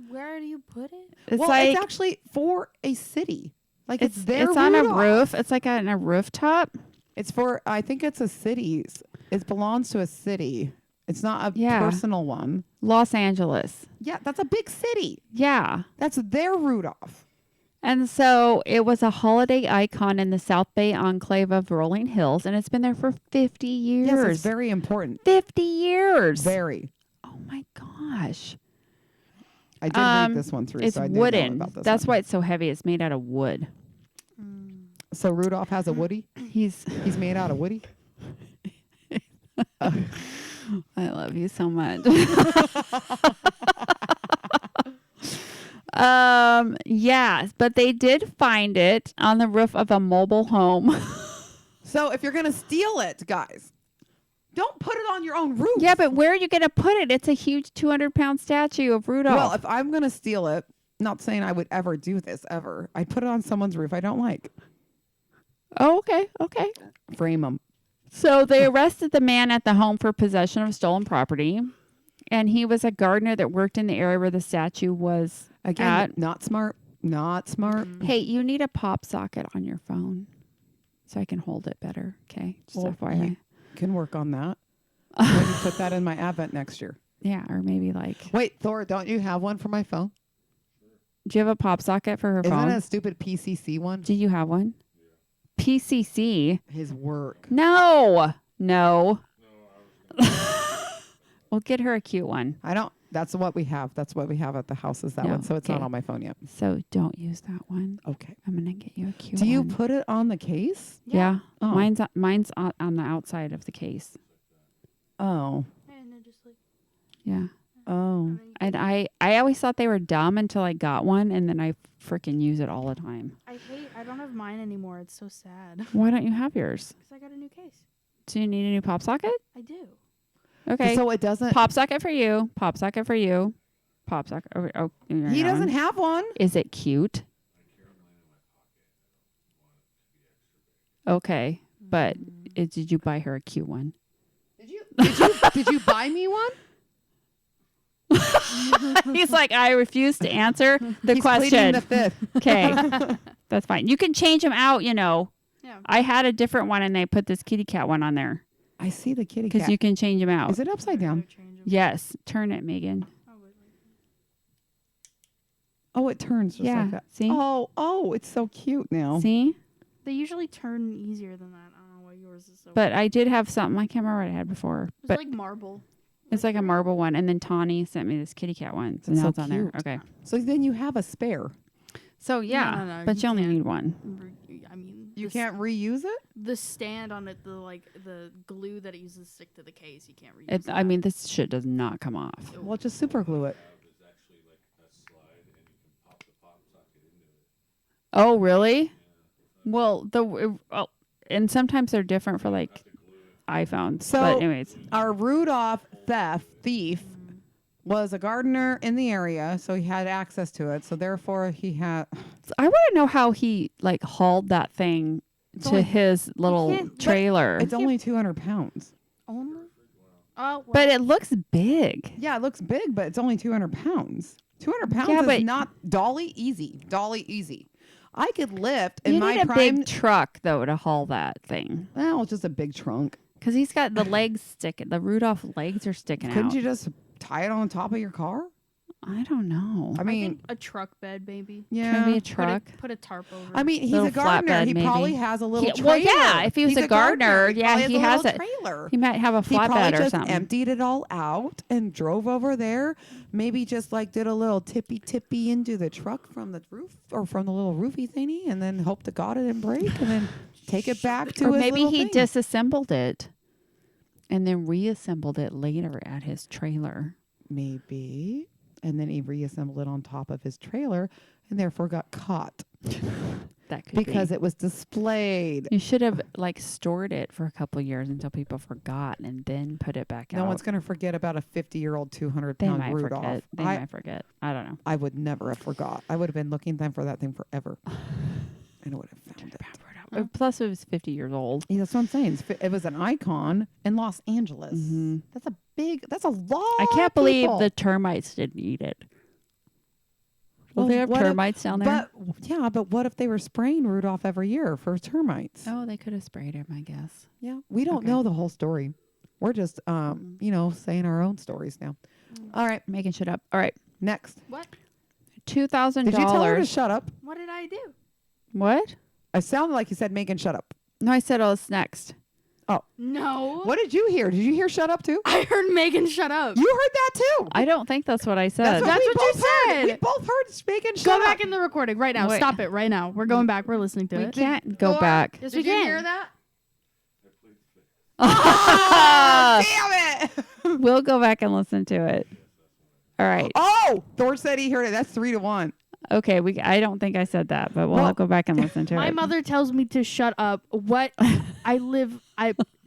[SPEAKER 1] Where do you put it?
[SPEAKER 3] It's
[SPEAKER 2] Well,
[SPEAKER 3] like
[SPEAKER 2] it's actually for a city. Like it's their
[SPEAKER 3] it's on a
[SPEAKER 2] Rudolph.
[SPEAKER 3] roof. It's like on a rooftop.
[SPEAKER 2] It's for, I think it's a city's. It belongs to a city. It's not a
[SPEAKER 3] Yeah.
[SPEAKER 2] personal one.
[SPEAKER 3] Los Angeles.
[SPEAKER 2] Yeah, that's a big city.
[SPEAKER 3] Yeah.
[SPEAKER 2] That's their Rudolph.
[SPEAKER 3] And so it was a holiday icon in the South Bay enclave of Rolling Hills, and it's been there for 50 years.
[SPEAKER 2] Yes, it's very important.
[SPEAKER 3] 50 years.
[SPEAKER 2] Very.
[SPEAKER 3] Oh my gosh.
[SPEAKER 2] I did read this one through.
[SPEAKER 3] It's
[SPEAKER 2] so I did know
[SPEAKER 3] wooden.
[SPEAKER 2] about this
[SPEAKER 3] That's
[SPEAKER 2] one.
[SPEAKER 3] why it's so heavy. It's made out of wood.
[SPEAKER 2] So Rudolph has a Woody.
[SPEAKER 3] He's
[SPEAKER 2] He's made out of Woody.
[SPEAKER 3] I love you so much. Yes, but they did find it on the roof of a mobile home.
[SPEAKER 2] So if you're gonna steal it, guys, don't put it on your own roof.
[SPEAKER 3] Yeah, but where are you going to put it? It's a huge 200-pound statue of Rudolph.
[SPEAKER 2] Well, if I'm gonna steal it, not saying I would ever do this ever, I put it on someone's roof I don't like.
[SPEAKER 3] Oh, okay. Okay.
[SPEAKER 2] Frame them.
[SPEAKER 3] So they arrested the man at the home for possession of stolen property. And he was a gardener that worked in the area where the statue was
[SPEAKER 2] Again,
[SPEAKER 3] at.
[SPEAKER 2] not smart. Not smart.
[SPEAKER 3] Hey, you need a pop socket on your phone so I can hold it better. Okay. Just
[SPEAKER 2] Well,
[SPEAKER 3] FYI.
[SPEAKER 2] you can work on that. Maybe put that in my Advent next year.
[SPEAKER 3] Yeah. Or maybe like,
[SPEAKER 2] Wait, Thor, don't you have one for my phone?
[SPEAKER 3] do you have a pop socket for her
[SPEAKER 2] Isn't
[SPEAKER 3] phone?
[SPEAKER 2] it a stupid PCC one?
[SPEAKER 3] Do you have one? PCC.
[SPEAKER 2] His work.
[SPEAKER 3] No. We'll get her a cute one.
[SPEAKER 2] I don't. That's what we have. That's what we have at the house is that
[SPEAKER 3] No,
[SPEAKER 2] one. So it's not
[SPEAKER 3] okay.
[SPEAKER 2] on my phone yet.
[SPEAKER 3] So don't use that one.
[SPEAKER 2] Okay.
[SPEAKER 3] I'm gonna get you a cute
[SPEAKER 2] Do you
[SPEAKER 3] one.
[SPEAKER 2] put it on the case?
[SPEAKER 3] Yeah.
[SPEAKER 2] Oh.
[SPEAKER 3] Mine's on the outside of the case.
[SPEAKER 2] Oh.
[SPEAKER 1] And then just like,
[SPEAKER 3] Yeah.
[SPEAKER 2] Oh.
[SPEAKER 3] And I always thought they were dumb until I got one, and then I freaking use it all the time.
[SPEAKER 1] I don't have mine anymore. It's so sad.
[SPEAKER 3] Why don't you have yours?
[SPEAKER 1] Because I got a new case.
[SPEAKER 3] Do you need a new pop socket?
[SPEAKER 1] I do.
[SPEAKER 3] Okay.
[SPEAKER 2] So it doesn't.
[SPEAKER 3] Pop socket for you. Pop socket for you. Pop socket. Oh,
[SPEAKER 2] He doesn't have one.
[SPEAKER 3] Is it cute? Okay, but did you buy her a cute one?
[SPEAKER 2] Did you buy me one?
[SPEAKER 3] He's like, I refuse to answer the
[SPEAKER 2] He's pleading
[SPEAKER 3] question.
[SPEAKER 2] the fifth.
[SPEAKER 3] Okay, that's fine. You can change them out.
[SPEAKER 1] Yeah.
[SPEAKER 3] I had a different one, and they put this kitty cat one on there
[SPEAKER 2] I see the kitty
[SPEAKER 3] because
[SPEAKER 2] cat.
[SPEAKER 3] you can change them out.
[SPEAKER 2] Is it upside down?
[SPEAKER 1] Interchangeable.
[SPEAKER 3] Yes, turn it, Megan.
[SPEAKER 1] Oh, wait.
[SPEAKER 2] Oh, it turns just
[SPEAKER 3] Yeah,
[SPEAKER 2] like that.
[SPEAKER 3] see?
[SPEAKER 2] Oh, it's so cute now.
[SPEAKER 3] See,
[SPEAKER 1] They usually turn easier than that. I don't know why yours is so.
[SPEAKER 3] but I did have something. I can't remember what I had before,
[SPEAKER 1] it's
[SPEAKER 3] but
[SPEAKER 1] like marble.
[SPEAKER 3] it's like a marble one. And then Tawny sent me this kitty cat one, so
[SPEAKER 2] That's
[SPEAKER 3] now
[SPEAKER 2] so
[SPEAKER 3] it's on there.
[SPEAKER 2] cute.
[SPEAKER 3] Okay,
[SPEAKER 2] So then you have a spare.
[SPEAKER 3] so yeah,
[SPEAKER 1] no,
[SPEAKER 3] but you only
[SPEAKER 1] can't.
[SPEAKER 3] need one.
[SPEAKER 1] I mean,
[SPEAKER 2] You
[SPEAKER 1] the
[SPEAKER 2] can't reuse it?
[SPEAKER 1] the stand on it, the glue that it uses to stick to the case, you can't reuse.
[SPEAKER 3] It,
[SPEAKER 1] that.
[SPEAKER 3] I mean, this shit does not come off.
[SPEAKER 2] Well, just super glue it.
[SPEAKER 3] Oh, really? Well, and sometimes they're different for like iPhones.
[SPEAKER 2] So-
[SPEAKER 3] but anyways,
[SPEAKER 2] Our Rudolph thief was a gardener in the area, so he had access to it. So therefore, he had.
[SPEAKER 3] I want to know how he like hauled that thing to
[SPEAKER 2] only-
[SPEAKER 3] his little
[SPEAKER 1] can't- but
[SPEAKER 3] trailer.
[SPEAKER 2] It's only 200 pounds.
[SPEAKER 1] only. Oh, well,
[SPEAKER 3] But it looks big.
[SPEAKER 2] Yeah, it looks big, but it's only 200 pounds. 200 pounds
[SPEAKER 3] Yeah,
[SPEAKER 2] is
[SPEAKER 3] but-
[SPEAKER 2] not dolly easy. Dolly easy. I could lift in
[SPEAKER 3] You
[SPEAKER 2] my
[SPEAKER 3] need a
[SPEAKER 2] prime.
[SPEAKER 3] big truck though to haul that thing,
[SPEAKER 2] Well, it's just a big trunk.
[SPEAKER 3] because he's got the legs sticking. The Rudolph legs are sticking
[SPEAKER 2] Couldn't
[SPEAKER 3] out.
[SPEAKER 2] you just tie it on top of your car?
[SPEAKER 3] I don't know.
[SPEAKER 2] I
[SPEAKER 1] I
[SPEAKER 2] mean,
[SPEAKER 1] think a truck bed, maybe.
[SPEAKER 2] yeah.
[SPEAKER 3] Maybe a
[SPEAKER 1] Put
[SPEAKER 3] truck.
[SPEAKER 1] Put a tarp over.
[SPEAKER 2] I mean, he's
[SPEAKER 3] Little
[SPEAKER 2] a gardener.
[SPEAKER 3] flatbed,
[SPEAKER 2] He
[SPEAKER 3] maybe.
[SPEAKER 2] probably has a little
[SPEAKER 3] Well,
[SPEAKER 2] trailer.
[SPEAKER 3] yeah, if he was
[SPEAKER 2] He's
[SPEAKER 3] a gardener,
[SPEAKER 2] He
[SPEAKER 3] yeah,
[SPEAKER 2] probably
[SPEAKER 3] he
[SPEAKER 2] a
[SPEAKER 3] has
[SPEAKER 2] little
[SPEAKER 3] it.
[SPEAKER 2] trailer.
[SPEAKER 3] He might have a
[SPEAKER 2] He probably
[SPEAKER 3] flatbed or
[SPEAKER 2] just
[SPEAKER 3] something.
[SPEAKER 2] emptied it all out and drove over there. Maybe just like did a little tippy into the truck from the roof or from the little roofy thingy, and then hope to God it didn't break, and then take it back to
[SPEAKER 3] Or
[SPEAKER 2] his
[SPEAKER 3] maybe
[SPEAKER 2] little
[SPEAKER 3] he
[SPEAKER 2] thing.
[SPEAKER 3] disassembled it and then reassembled it later at his trailer.
[SPEAKER 2] Maybe, and then he reassembled it on top of his trailer, and therefore got caught
[SPEAKER 3] That could
[SPEAKER 2] because
[SPEAKER 3] be.
[SPEAKER 2] it was displayed.
[SPEAKER 3] You should have like stored it for a couple of years until people forgot and then put it back
[SPEAKER 2] No
[SPEAKER 3] out.
[SPEAKER 2] one's going to forget about a 50-year-old,
[SPEAKER 3] They
[SPEAKER 2] 200-pound
[SPEAKER 3] might
[SPEAKER 2] Rudolph.
[SPEAKER 3] forget. They
[SPEAKER 2] I,
[SPEAKER 3] might forget. I don't know.
[SPEAKER 2] I would never have forgot. I would have been looking then for that thing forever, and I would have found it.
[SPEAKER 3] Plus, it was 50 years old.
[SPEAKER 2] Yeah, that's what I'm saying. It was an icon in Los Angeles.
[SPEAKER 3] Mhm.
[SPEAKER 2] That's a lot.
[SPEAKER 3] I can't believe
[SPEAKER 2] people.
[SPEAKER 3] the termites didn't eat it.
[SPEAKER 2] Well,
[SPEAKER 3] Will they have
[SPEAKER 2] what if-
[SPEAKER 3] termites down there?
[SPEAKER 2] But what if they were spraying Rudolph every year for termites?
[SPEAKER 3] Oh, they could have sprayed him, I guess.
[SPEAKER 2] Yeah, we don't
[SPEAKER 3] Okay.
[SPEAKER 2] know the whole story. We're just, saying our own stories now. All right,
[SPEAKER 3] Making shit up. All right.
[SPEAKER 2] next.
[SPEAKER 1] what?
[SPEAKER 3] $2,000.
[SPEAKER 2] Did you tell her to shut up?
[SPEAKER 1] What did I do?
[SPEAKER 3] What?
[SPEAKER 2] It sounded like you said Megan, shut up.
[SPEAKER 3] No, I said, oh, it's next.
[SPEAKER 1] No.
[SPEAKER 2] What did you hear? Did you hear shut up too?
[SPEAKER 1] I heard Megan shut up.
[SPEAKER 2] You heard that too.
[SPEAKER 3] I don't think that's what I said.
[SPEAKER 2] That's
[SPEAKER 1] That's
[SPEAKER 2] we
[SPEAKER 1] what
[SPEAKER 2] both
[SPEAKER 1] you
[SPEAKER 2] heard.
[SPEAKER 1] said.
[SPEAKER 2] We both heard Megan, shut
[SPEAKER 1] Go
[SPEAKER 2] up.
[SPEAKER 1] back in the recording right now.
[SPEAKER 3] Wait.
[SPEAKER 1] Stop it right now. We're going back. We're listening to
[SPEAKER 3] we
[SPEAKER 1] it.
[SPEAKER 3] can't go back.
[SPEAKER 1] Yes,
[SPEAKER 2] Did
[SPEAKER 1] we
[SPEAKER 2] you
[SPEAKER 1] can.
[SPEAKER 2] hear that?
[SPEAKER 3] Ah!
[SPEAKER 2] Damn it.
[SPEAKER 3] We'll go back and listen to it. All right.
[SPEAKER 2] Oh, Thor said he heard it. That's 3-1.
[SPEAKER 3] Okay. I don't think I said that, but we'll
[SPEAKER 2] Well,
[SPEAKER 3] go back and listen to
[SPEAKER 1] My
[SPEAKER 3] it.
[SPEAKER 1] mother tells me to shut up. What?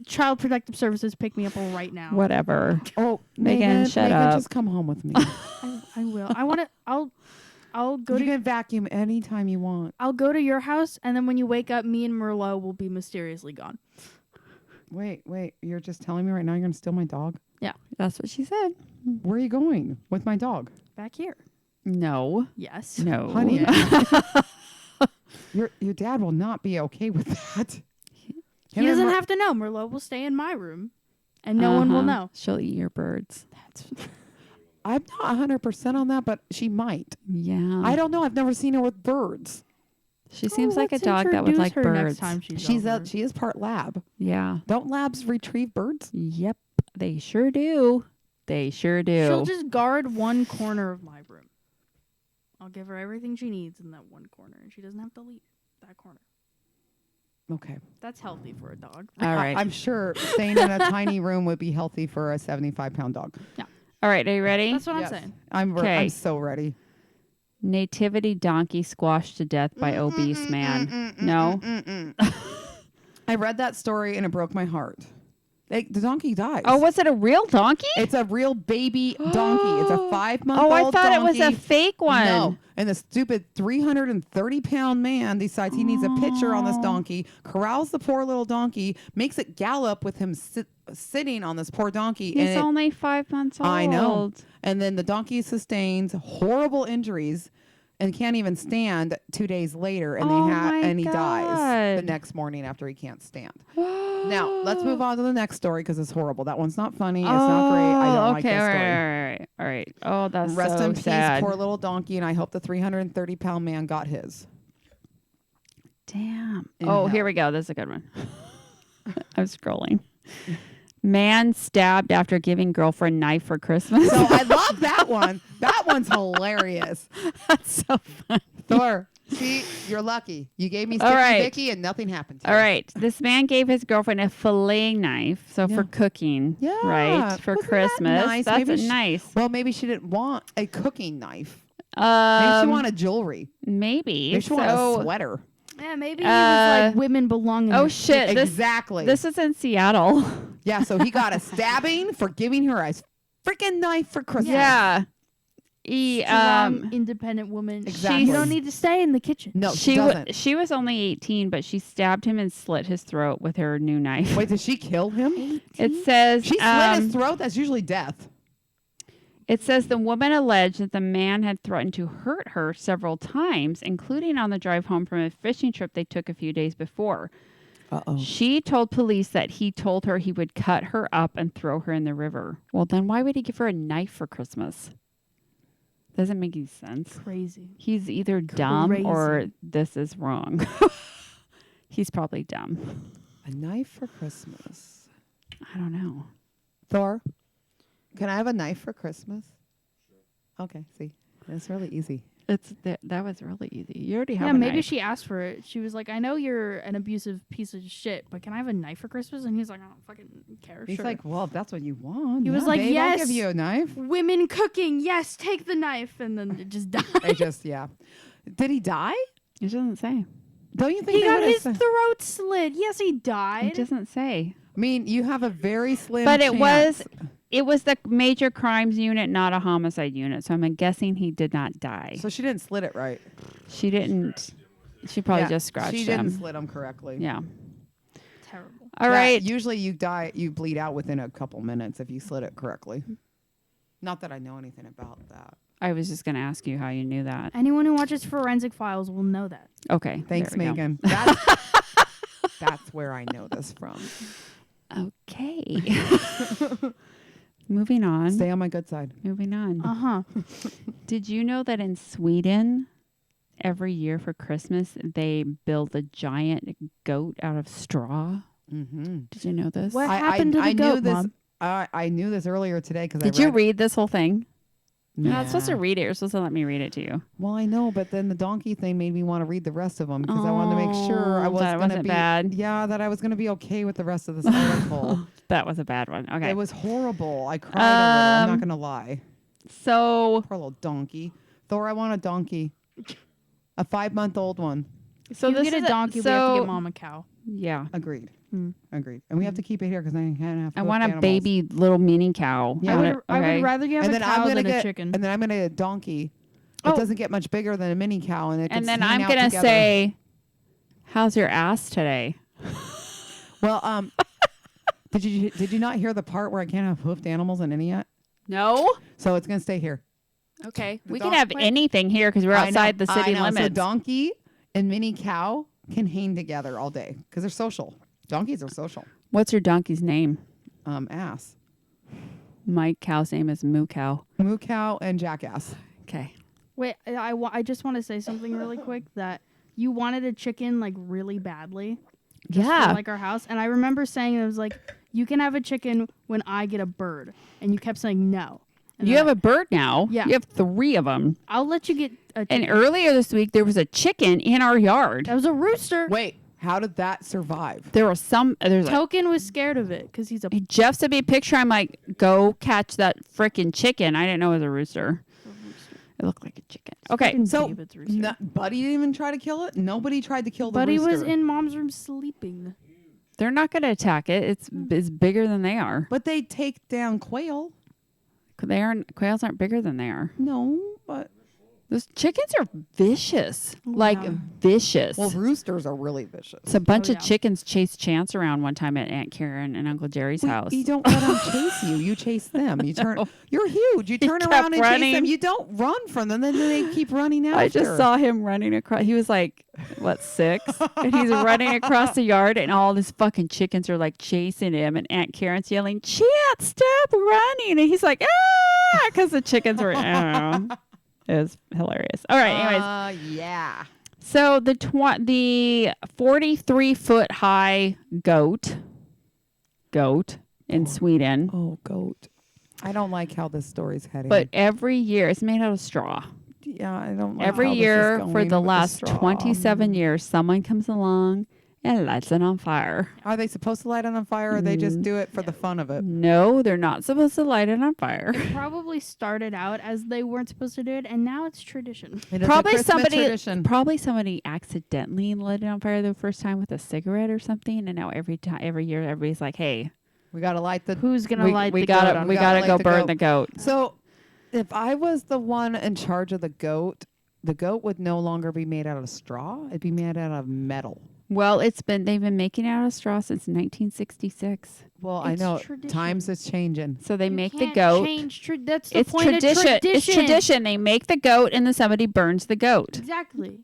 [SPEAKER 1] Child Protective Services pick me up right now.
[SPEAKER 3] Whatever.
[SPEAKER 2] Oh,
[SPEAKER 3] Megan, shut up.
[SPEAKER 2] Just come home with me.
[SPEAKER 1] I will. I want to. I'll go
[SPEAKER 2] You
[SPEAKER 1] to.
[SPEAKER 2] can vacuum anytime you want.
[SPEAKER 1] I'll go to your house, and then when you wake up, me and Merlot will be mysteriously gone.
[SPEAKER 2] Wait. You're just telling me right now you're going to steal my dog?
[SPEAKER 3] That's what she said.
[SPEAKER 2] Where are you going with my dog?
[SPEAKER 1] Back here.
[SPEAKER 3] No.
[SPEAKER 1] Yes.
[SPEAKER 3] No.
[SPEAKER 2] Honey.
[SPEAKER 1] Yeah.
[SPEAKER 2] Your dad will not be okay with that.
[SPEAKER 1] He doesn't have to know. Merlot will stay in my room, and no one will
[SPEAKER 3] Uh-huh.
[SPEAKER 1] know.
[SPEAKER 3] She'll eat your birds.
[SPEAKER 2] I'm not 100% on that, but she might.
[SPEAKER 3] Yeah.
[SPEAKER 2] I don't know. I've never seen her with birds.
[SPEAKER 3] She seems like a
[SPEAKER 1] let's
[SPEAKER 3] dog that would
[SPEAKER 1] introduce
[SPEAKER 3] like
[SPEAKER 1] her
[SPEAKER 3] birds.
[SPEAKER 1] Next time she's over.
[SPEAKER 2] She is part lab.
[SPEAKER 3] Yeah.
[SPEAKER 2] Don't labs retrieve birds?
[SPEAKER 3] Yep. They sure do. They sure do.
[SPEAKER 1] She'll just guard one corner of my room. I'll give her everything she needs in that one corner, and she doesn't have to leave that corner.
[SPEAKER 2] Okay.
[SPEAKER 1] That's healthy for a dog.
[SPEAKER 3] All right.
[SPEAKER 2] I'm sure staying in a tiny room would be healthy for a 75-pound dog.
[SPEAKER 3] All right. Are you ready?
[SPEAKER 1] That's what
[SPEAKER 2] Yes.
[SPEAKER 1] I'm saying.
[SPEAKER 3] Okay.
[SPEAKER 2] I'm so ready.
[SPEAKER 3] Nativity donkey squashed to death by obese man. No?
[SPEAKER 2] I read that story and it broke my heart. The donkey dies.
[SPEAKER 3] Oh, was it a real donkey?
[SPEAKER 2] It's a real baby donkey. It's a 5-month-old
[SPEAKER 3] Oh, I thought it was a
[SPEAKER 2] donkey.
[SPEAKER 3] fake one.
[SPEAKER 2] No. And the stupid 330-pound man decides he needs a picture on this donkey, corrals the poor little donkey, makes it gallop with him sitting on this poor donkey.
[SPEAKER 3] He's
[SPEAKER 2] and
[SPEAKER 3] only 5 months old.
[SPEAKER 2] I know. And then the donkey sustains horrible injuries and can't even stand 2 days later. And
[SPEAKER 3] Oh my
[SPEAKER 2] and he dies the
[SPEAKER 3] God.
[SPEAKER 2] next morning after he can't stand. Now, let's move on to the next story because it's horrible. That one's not funny. It's not great. I don't like
[SPEAKER 3] okay,
[SPEAKER 2] this story.
[SPEAKER 3] all right. Oh, that's
[SPEAKER 2] Rest
[SPEAKER 3] so
[SPEAKER 2] in peace,
[SPEAKER 3] sad.
[SPEAKER 2] poor little donkey, and I hope the 330-pound man got his.
[SPEAKER 3] Damn.
[SPEAKER 2] In
[SPEAKER 3] Oh,
[SPEAKER 2] hell.
[SPEAKER 3] here we go. This is a good one. I'm scrolling. Man stabbed after giving girlfriend knife for Christmas.
[SPEAKER 2] So I love that one. That one's hilarious.
[SPEAKER 3] That's so fun.
[SPEAKER 2] Thor, see, you're lucky. You gave me
[SPEAKER 3] All
[SPEAKER 2] Sticky
[SPEAKER 3] right.
[SPEAKER 2] Vicky and nothing happened to
[SPEAKER 3] All
[SPEAKER 2] you.
[SPEAKER 3] right. This man gave his girlfriend a fillet knife. So
[SPEAKER 2] Yeah.
[SPEAKER 3] for cooking.
[SPEAKER 2] Yeah.
[SPEAKER 3] Right. For
[SPEAKER 2] Wasn't that
[SPEAKER 3] Christmas.
[SPEAKER 2] nice?
[SPEAKER 3] That's
[SPEAKER 2] Maybe
[SPEAKER 3] nice.
[SPEAKER 2] Well, maybe she didn't want a cooking knife. Maybe she wanted jewelry.
[SPEAKER 3] Maybe.
[SPEAKER 2] Maybe she wanted a sweater.
[SPEAKER 1] Yeah, maybe it was like women belong in
[SPEAKER 3] Oh
[SPEAKER 1] the
[SPEAKER 3] shit.
[SPEAKER 2] Exactly.
[SPEAKER 3] This is in Seattle.
[SPEAKER 2] Yeah, so he got a stabbing for giving her a freaking knife for Christmas.
[SPEAKER 3] Yeah. He
[SPEAKER 1] strong, independent woman.
[SPEAKER 2] Exactly.
[SPEAKER 1] You don't need to stay in the kitchen.
[SPEAKER 2] No, she doesn't.
[SPEAKER 3] she was only 18, but she stabbed him and slit his throat with her new knife.
[SPEAKER 2] Wait, did she kill him?
[SPEAKER 3] It says
[SPEAKER 2] She slit his throat? That's usually death.
[SPEAKER 3] it says the woman alleged that the man had threatened to hurt her several times, including on the drive home from a fishing trip they took a few days before.
[SPEAKER 2] Uh-oh.
[SPEAKER 3] She told police that he told her he would cut her up and throw her in the river. Well, then why would he give her a knife for Christmas? Doesn't make any sense.
[SPEAKER 1] Crazy.
[SPEAKER 3] He's either dumb or
[SPEAKER 1] Crazy.
[SPEAKER 3] this is wrong. He's probably dumb.
[SPEAKER 2] A knife for Christmas.
[SPEAKER 3] I don't know.
[SPEAKER 2] Thor, can I have a knife for Christmas? Okay, see. That's really easy.
[SPEAKER 3] That was really easy. You already have
[SPEAKER 1] Yeah,
[SPEAKER 3] a
[SPEAKER 1] maybe
[SPEAKER 3] knife.
[SPEAKER 1] she asked for it. She was like, I know you're an abusive piece of shit, but can I have a knife for Christmas? And he's like, I don't fucking care.
[SPEAKER 2] He's
[SPEAKER 1] sure.
[SPEAKER 2] like, well, if that's what you want.
[SPEAKER 1] He was
[SPEAKER 2] yeah,
[SPEAKER 1] like,
[SPEAKER 2] babe, I'll
[SPEAKER 1] yes.
[SPEAKER 2] give you a knife.
[SPEAKER 1] Women cooking, yes, take the knife. And then it just died.
[SPEAKER 2] It just, yeah. Did he die?
[SPEAKER 3] It doesn't say.
[SPEAKER 2] Don't you think
[SPEAKER 1] He
[SPEAKER 2] they
[SPEAKER 1] got
[SPEAKER 2] would've
[SPEAKER 1] his
[SPEAKER 2] said-
[SPEAKER 1] throat slit. Yes, he
[SPEAKER 3] It
[SPEAKER 1] died.
[SPEAKER 3] doesn't say.
[SPEAKER 2] I mean, you have a very slim
[SPEAKER 3] But it
[SPEAKER 2] chance.
[SPEAKER 3] it was the major crimes unit, not a homicide unit. So I'm guessing he did not die.
[SPEAKER 2] So she didn't slit it right.
[SPEAKER 3] She didn't. She probably
[SPEAKER 2] Yeah,
[SPEAKER 3] just scratched
[SPEAKER 2] She
[SPEAKER 3] him.
[SPEAKER 2] didn't slit him correctly.
[SPEAKER 3] Yeah.
[SPEAKER 1] Terrible.
[SPEAKER 3] All
[SPEAKER 2] Yeah,
[SPEAKER 3] right.
[SPEAKER 2] Usually you die, you bleed out within a couple minutes if you slit it correctly. Not that I know anything about that.
[SPEAKER 3] I was just going to ask you how you knew that.
[SPEAKER 1] Anyone who watches Forensic Files will know that.
[SPEAKER 3] Okay.
[SPEAKER 2] Thanks,
[SPEAKER 3] there we go.
[SPEAKER 2] Megan. That's where I know this from.
[SPEAKER 3] Okay. Moving on.
[SPEAKER 2] Stay on my good side.
[SPEAKER 3] Moving on.
[SPEAKER 1] Uh-huh.
[SPEAKER 3] Did you know that in Sweden, every year for Christmas, they build a giant goat out of straw?
[SPEAKER 2] Mm-hmm.
[SPEAKER 3] Did you know this?
[SPEAKER 1] What happened to the
[SPEAKER 2] knew
[SPEAKER 1] goat,
[SPEAKER 2] this.
[SPEAKER 1] Mom?
[SPEAKER 2] I knew this earlier today because
[SPEAKER 3] Did you read this whole thing? You're
[SPEAKER 2] Yeah.
[SPEAKER 3] not supposed to read it. You're supposed to let me read it to you.
[SPEAKER 2] Well, I know, but then the donkey thing made me want to read the rest of them because I wanted to make sure I
[SPEAKER 3] Oh,
[SPEAKER 2] was
[SPEAKER 3] that
[SPEAKER 2] going to
[SPEAKER 3] wasn't
[SPEAKER 2] be
[SPEAKER 3] bad.
[SPEAKER 2] Yeah, that I was going to be okay with the rest of this article.
[SPEAKER 3] That was a bad one. Okay.
[SPEAKER 2] It was horrible. I cried a little. I'm not
[SPEAKER 3] Um,
[SPEAKER 2] going to lie.
[SPEAKER 3] So
[SPEAKER 2] Poor little donkey. Thor, I want a donkey. A 5-month-old one.
[SPEAKER 1] So
[SPEAKER 3] this
[SPEAKER 1] you get
[SPEAKER 3] is
[SPEAKER 1] a donkey, we have to
[SPEAKER 3] so-
[SPEAKER 1] get Mom a cow.
[SPEAKER 3] yeah.
[SPEAKER 2] Agreed.
[SPEAKER 1] Hmm.
[SPEAKER 2] Agreed. And we have to keep it here because I can't have.
[SPEAKER 3] I
[SPEAKER 2] hoofed
[SPEAKER 3] want a
[SPEAKER 2] animals.
[SPEAKER 3] baby little mini cow.
[SPEAKER 2] Yeah.
[SPEAKER 1] I would, I
[SPEAKER 3] Okay.
[SPEAKER 1] would rather you have
[SPEAKER 2] And
[SPEAKER 1] a
[SPEAKER 2] then I'm
[SPEAKER 1] cow
[SPEAKER 2] gonna
[SPEAKER 1] than a
[SPEAKER 2] get,
[SPEAKER 1] chicken.
[SPEAKER 2] and then I'm gonna get a donkey. It
[SPEAKER 1] Oh.
[SPEAKER 2] doesn't get much bigger than a mini cow, and it can
[SPEAKER 3] And then
[SPEAKER 2] hang
[SPEAKER 3] I'm
[SPEAKER 2] out
[SPEAKER 3] going to
[SPEAKER 2] together.
[SPEAKER 3] say, how's your ass today?
[SPEAKER 2] Well, did you not hear the part where I can't have hoofed animals in any yet?
[SPEAKER 3] No.
[SPEAKER 2] So it's gonna stay here.
[SPEAKER 3] Okay.
[SPEAKER 2] The
[SPEAKER 3] We can
[SPEAKER 2] don-
[SPEAKER 3] have
[SPEAKER 2] wait.
[SPEAKER 3] anything here because we're
[SPEAKER 2] I know,
[SPEAKER 3] outside the city
[SPEAKER 2] I know.
[SPEAKER 3] limits.
[SPEAKER 2] So donkey and mini cow can hang together all day because they're social. Donkeys are social.
[SPEAKER 3] What's your donkey's name?
[SPEAKER 2] Ass,
[SPEAKER 3] My cow's name is Moo Cow.
[SPEAKER 2] moo cow, and jackass.
[SPEAKER 3] Okay.
[SPEAKER 1] Wait, I just want to say something really quick that you wanted a chicken like really badly. just
[SPEAKER 3] Yeah.
[SPEAKER 1] for, like our house. And I remember saying it was like, you can have a chicken when I get a bird, and you kept saying no. And
[SPEAKER 3] You
[SPEAKER 1] then
[SPEAKER 3] have a bird now.
[SPEAKER 1] Yeah.
[SPEAKER 3] You have 3 of them.
[SPEAKER 1] I'll let you get a
[SPEAKER 3] And
[SPEAKER 1] chicken.
[SPEAKER 3] earlier this week, there was a chicken in our yard.
[SPEAKER 1] That was a rooster.
[SPEAKER 2] Wait, how did that survive?
[SPEAKER 3] There was there's a
[SPEAKER 1] Token was scared of it because he's a
[SPEAKER 3] Jeff sent me a picture. I'm like, go catch that freaking chicken. I didn't know it was a rooster. It looked like a chicken. Okay.
[SPEAKER 1] Fucking
[SPEAKER 2] So,
[SPEAKER 1] David's rooster.
[SPEAKER 2] Buddy didn't even try to kill it? Nobody tried to kill the
[SPEAKER 1] Buddy
[SPEAKER 2] rooster.
[SPEAKER 1] was in mom's room sleeping.
[SPEAKER 3] They're not going to attack it. It's bigger than they are.
[SPEAKER 2] But they take down quail.
[SPEAKER 3] Quails aren't bigger than they are.
[SPEAKER 2] No, but...
[SPEAKER 3] Those chickens are vicious. Like
[SPEAKER 1] Wow.
[SPEAKER 3] vicious.
[SPEAKER 2] Well, roosters are really vicious.
[SPEAKER 3] So a bunch
[SPEAKER 1] Oh,
[SPEAKER 3] of
[SPEAKER 1] yeah.
[SPEAKER 3] chickens chased Chance around one time at Aunt Karen and Uncle Jerry's house.
[SPEAKER 2] You don't let them chase you. You chase them. You turn. You're huge. You turn
[SPEAKER 3] kept
[SPEAKER 2] around and chase
[SPEAKER 3] running.
[SPEAKER 2] them. You don't run from them. Then they keep running after.
[SPEAKER 3] I just saw him running across. He was like, what, 6? And he's running across the yard, and all these fucking chickens are like chasing him. And Aunt Karen's yelling, Chance, stop running. And he's like, ah, because the chickens were, I don't know. It was hilarious. All right, anyways.
[SPEAKER 2] Yeah.
[SPEAKER 3] So the 43-foot high goat in Sweden.
[SPEAKER 2] Oh, goat. I don't like how this story's heading.
[SPEAKER 3] But every year, it's made out of straw.
[SPEAKER 2] yeah, I don't. Like
[SPEAKER 3] Every
[SPEAKER 2] how this is
[SPEAKER 3] year for
[SPEAKER 2] going
[SPEAKER 3] the
[SPEAKER 2] with
[SPEAKER 3] last
[SPEAKER 2] straw.
[SPEAKER 3] 27 years, someone comes along and lights it on fire.
[SPEAKER 2] Are they supposed to light it on fire, or they just do it for the fun of it?
[SPEAKER 3] No, they're not supposed to light it on fire.
[SPEAKER 1] It probably started out as they weren't supposed to do it, and now it's tradition.
[SPEAKER 2] It is a
[SPEAKER 3] Probably
[SPEAKER 2] Christmas
[SPEAKER 3] somebody,
[SPEAKER 2] tradition.
[SPEAKER 3] probably somebody accidentally lit it on fire the first time with a cigarette or something, and now every year, everybody's like, "Hey,
[SPEAKER 2] We gotta light the.
[SPEAKER 1] Who's gonna
[SPEAKER 3] we
[SPEAKER 1] light the
[SPEAKER 3] gotta
[SPEAKER 1] goat on
[SPEAKER 3] we
[SPEAKER 1] fire?
[SPEAKER 3] gotta
[SPEAKER 2] light
[SPEAKER 3] go
[SPEAKER 2] the
[SPEAKER 3] burn
[SPEAKER 2] goat.
[SPEAKER 3] the goat."
[SPEAKER 2] So, if I was the one in charge of the goat would no longer be made out of straw. It'd be made out of metal.
[SPEAKER 3] Well, they've been making it out of straw since 1966.
[SPEAKER 2] Well, I
[SPEAKER 1] It's
[SPEAKER 2] know
[SPEAKER 1] tradition.
[SPEAKER 2] times is changing.
[SPEAKER 3] So they
[SPEAKER 1] You
[SPEAKER 3] make the
[SPEAKER 1] can't
[SPEAKER 3] goat.
[SPEAKER 1] change that's the
[SPEAKER 3] It's
[SPEAKER 1] point
[SPEAKER 3] tradition.
[SPEAKER 1] of tradition.
[SPEAKER 3] It's tradition. They make the goat, and then somebody burns the goat.
[SPEAKER 1] Exactly.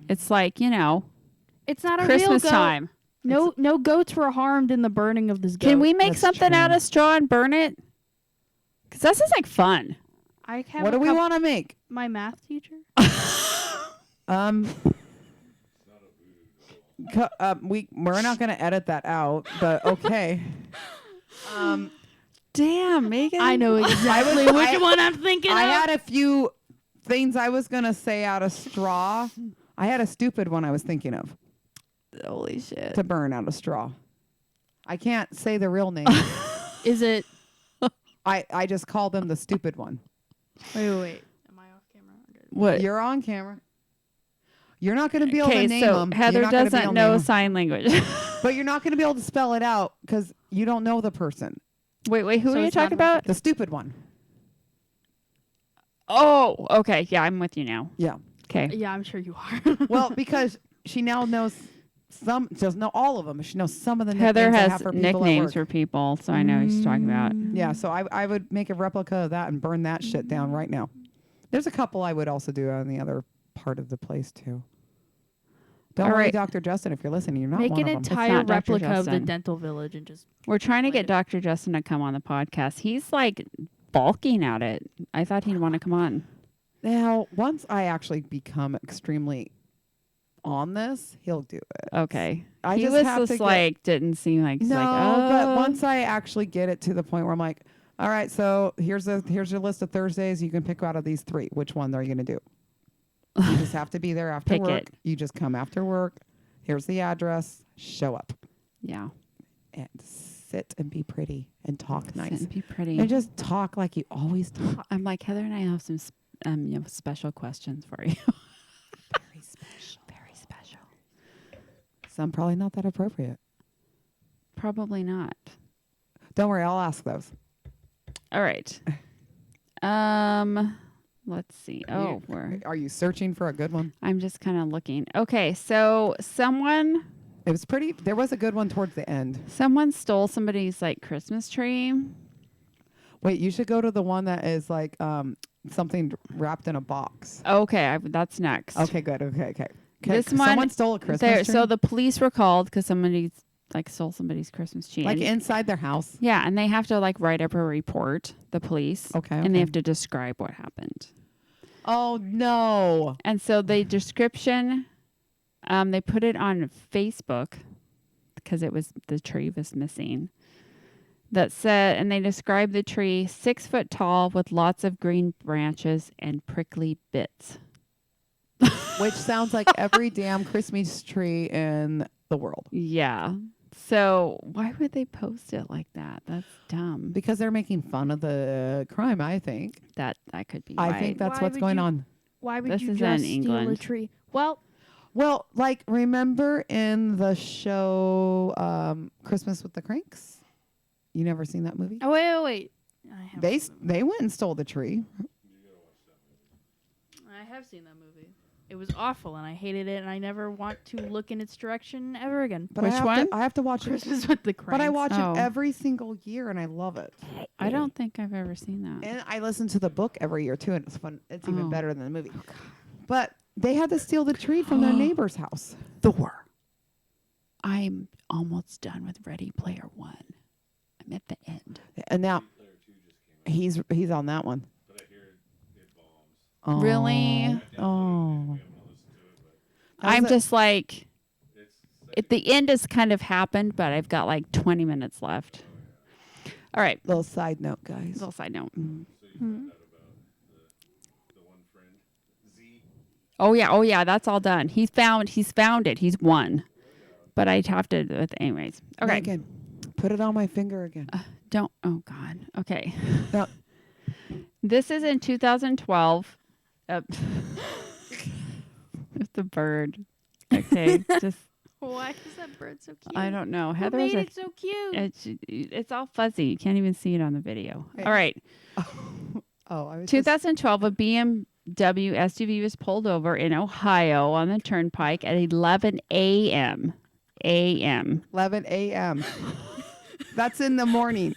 [SPEAKER 3] It's like
[SPEAKER 1] It's not a
[SPEAKER 3] Christmas
[SPEAKER 1] real goat.
[SPEAKER 3] time.
[SPEAKER 1] No goats were harmed in the burning of this goat.
[SPEAKER 3] Can we make
[SPEAKER 2] That's
[SPEAKER 3] something out
[SPEAKER 2] true.
[SPEAKER 3] of straw and burn it? Because that sounds like fun.
[SPEAKER 1] I have
[SPEAKER 2] What do we want to make?
[SPEAKER 1] my math teacher.
[SPEAKER 2] We're not going to edit that out, but okay.
[SPEAKER 3] Damn, Megan.
[SPEAKER 1] I know exactly which one I'm thinking
[SPEAKER 2] I
[SPEAKER 1] of.
[SPEAKER 2] had a few things I was going to say out of straw. I had a stupid one I was thinking of
[SPEAKER 3] Holy shit.
[SPEAKER 2] to burn out of straw. I can't say the real name.
[SPEAKER 1] Is it?
[SPEAKER 2] I just called them the stupid one.
[SPEAKER 1] Wait. Am I off camera? Okay.
[SPEAKER 3] What?
[SPEAKER 2] You're on camera. You're not going to be able to
[SPEAKER 3] Okay,
[SPEAKER 2] name
[SPEAKER 3] so
[SPEAKER 2] them.
[SPEAKER 3] Heather doesn't know sign language.
[SPEAKER 2] But you're not going to be able to spell it out because you don't know the person.
[SPEAKER 3] wait, who
[SPEAKER 1] So
[SPEAKER 3] are you
[SPEAKER 1] it's not
[SPEAKER 3] talking about?
[SPEAKER 2] The stupid one.
[SPEAKER 3] Oh, okay. Yeah, I'm with you now.
[SPEAKER 2] Yeah.
[SPEAKER 3] Okay.
[SPEAKER 1] Yeah, I'm sure you are.
[SPEAKER 2] Well, because she now knows some. She doesn't know all of them. But she knows some of the
[SPEAKER 3] Heather
[SPEAKER 2] nicknames I
[SPEAKER 3] has
[SPEAKER 2] have for people at
[SPEAKER 3] nicknames
[SPEAKER 2] work.
[SPEAKER 3] for people, so I know who she's talking about.
[SPEAKER 2] Yeah, so I would make a replica of that and burn that shit down right now. There's a couple I would also do on the other part of the place too. Don't
[SPEAKER 3] All
[SPEAKER 2] worry,
[SPEAKER 3] right.
[SPEAKER 2] Dr. Justin, if you're listening, you're not
[SPEAKER 1] Make
[SPEAKER 2] one
[SPEAKER 1] an
[SPEAKER 2] of them.
[SPEAKER 1] entire
[SPEAKER 3] not Dr.
[SPEAKER 1] replica of the
[SPEAKER 3] Justin.
[SPEAKER 1] dental village and just.
[SPEAKER 3] We're trying to get
[SPEAKER 1] Later.
[SPEAKER 3] Dr. Justin to come on the podcast. He's like balking at it. I thought he'd want to come on.
[SPEAKER 2] Now, once I actually become extremely on this, he'll do it.
[SPEAKER 3] Okay.
[SPEAKER 2] I
[SPEAKER 3] he
[SPEAKER 2] just
[SPEAKER 3] was
[SPEAKER 2] have to
[SPEAKER 3] just
[SPEAKER 2] get-
[SPEAKER 3] like, didn't seem like, he's
[SPEAKER 2] No,
[SPEAKER 3] like, oh.
[SPEAKER 2] but once I actually get it to the point where I'm like, all right, so here's your list of Thursdays. You can pick out of these 3. Which one are you going to do? You just have to be there after
[SPEAKER 3] Pick
[SPEAKER 2] work.
[SPEAKER 3] it.
[SPEAKER 2] You just come after work. Here's the address. Show up
[SPEAKER 3] Yeah.
[SPEAKER 2] and sit and be pretty and talk
[SPEAKER 3] Sit
[SPEAKER 2] nice
[SPEAKER 3] and be pretty.
[SPEAKER 2] and just talk like you always talk.
[SPEAKER 3] I'm like, Heather and I have some special questions for you.
[SPEAKER 2] Very special.
[SPEAKER 3] Very special.
[SPEAKER 2] Some probably not that appropriate.
[SPEAKER 3] Probably not.
[SPEAKER 2] Don't worry, I'll ask those.
[SPEAKER 3] All right. Let's see. Oh,
[SPEAKER 2] Are you searching for a good one?
[SPEAKER 3] I'm just kind of looking. Okay, so someone
[SPEAKER 2] It was pretty. There was a good one towards the end.
[SPEAKER 3] stole somebody's like Christmas tree.
[SPEAKER 2] Wait, you should go to the one that is like something wrapped in a box.
[SPEAKER 3] Okay, that's next.
[SPEAKER 2] Okay, good. Okay.
[SPEAKER 3] This
[SPEAKER 2] Someone
[SPEAKER 3] one-
[SPEAKER 2] stole a Christmas
[SPEAKER 3] There,
[SPEAKER 2] tree?
[SPEAKER 3] so the police were called because somebody like stole somebody's Christmas tree.
[SPEAKER 2] like
[SPEAKER 3] And-
[SPEAKER 2] inside their house.
[SPEAKER 3] yeah, and they have to like write up a report, the police.
[SPEAKER 2] Okay.
[SPEAKER 3] And they have to describe what happened.
[SPEAKER 2] Oh no.
[SPEAKER 3] And so the description They put it on Facebook because the tree was missing. That said, and they described the tree 6 foot tall with lots of green branches and prickly bits.
[SPEAKER 2] Which sounds like every damn Christmas tree in the world.
[SPEAKER 3] Yeah. So why would they post it like that? That's dumb.
[SPEAKER 2] Because they're making fun of the crime, I think.
[SPEAKER 3] That could be
[SPEAKER 2] I
[SPEAKER 3] right.
[SPEAKER 2] think that's
[SPEAKER 1] Why
[SPEAKER 2] what's
[SPEAKER 1] would
[SPEAKER 2] going
[SPEAKER 1] you-
[SPEAKER 2] on.
[SPEAKER 1] Why would
[SPEAKER 3] This
[SPEAKER 1] you
[SPEAKER 3] is
[SPEAKER 1] just
[SPEAKER 3] in
[SPEAKER 1] steal a
[SPEAKER 3] England.
[SPEAKER 1] tree? Well,
[SPEAKER 2] Well, like, remember in the show Christmas with the Cranks? You never seen that movie?
[SPEAKER 1] oh wait. I have.
[SPEAKER 2] They went and stole the tree.
[SPEAKER 1] I have seen that movie. It was awful, and I hated it, and I never want to look in its direction ever again.
[SPEAKER 2] But
[SPEAKER 3] Which
[SPEAKER 2] I have
[SPEAKER 3] one?
[SPEAKER 2] I have to watch it.
[SPEAKER 1] Christmas with the Cranks.
[SPEAKER 2] But I watch
[SPEAKER 3] Oh.
[SPEAKER 2] it every single year, and I love it.
[SPEAKER 3] I don't think I've ever seen that.
[SPEAKER 2] And I listen to the book every year too, and it's fun. It's even
[SPEAKER 3] Oh.
[SPEAKER 2] better than the movie. But they had to steal the tree from their neighbor's house.
[SPEAKER 3] Thor. I'm almost done with Ready Player One. I'm at the end.
[SPEAKER 2] And now he's on that one. Oh.
[SPEAKER 3] Really?
[SPEAKER 2] Oh.
[SPEAKER 3] I'm just like, the end has kind of happened, but I've got like 20 minutes left. All right.
[SPEAKER 2] Little side note, guys.
[SPEAKER 3] Little side note.
[SPEAKER 1] Hmm.
[SPEAKER 3] Oh yeah. That's all done. He's found it. He's won. But I'd have to, anyways. Okay.
[SPEAKER 2] Megan, put it on my finger again.
[SPEAKER 3] Don't. Oh God. Okay.
[SPEAKER 2] No.
[SPEAKER 3] This is in 2012. It's the bird. Okay. Just
[SPEAKER 1] Why is that bird so cute?
[SPEAKER 3] I don't know.
[SPEAKER 1] Who
[SPEAKER 3] Heather's
[SPEAKER 1] made it so cute?
[SPEAKER 3] it's all fuzzy. You can't even see it on the video.
[SPEAKER 2] Hey.
[SPEAKER 3] All right.
[SPEAKER 2] Oh, I was
[SPEAKER 3] 2012, a BMW SUV was pulled over in Ohio on the turnpike at 11 a.m.
[SPEAKER 2] 11 a.m. That's in the morning.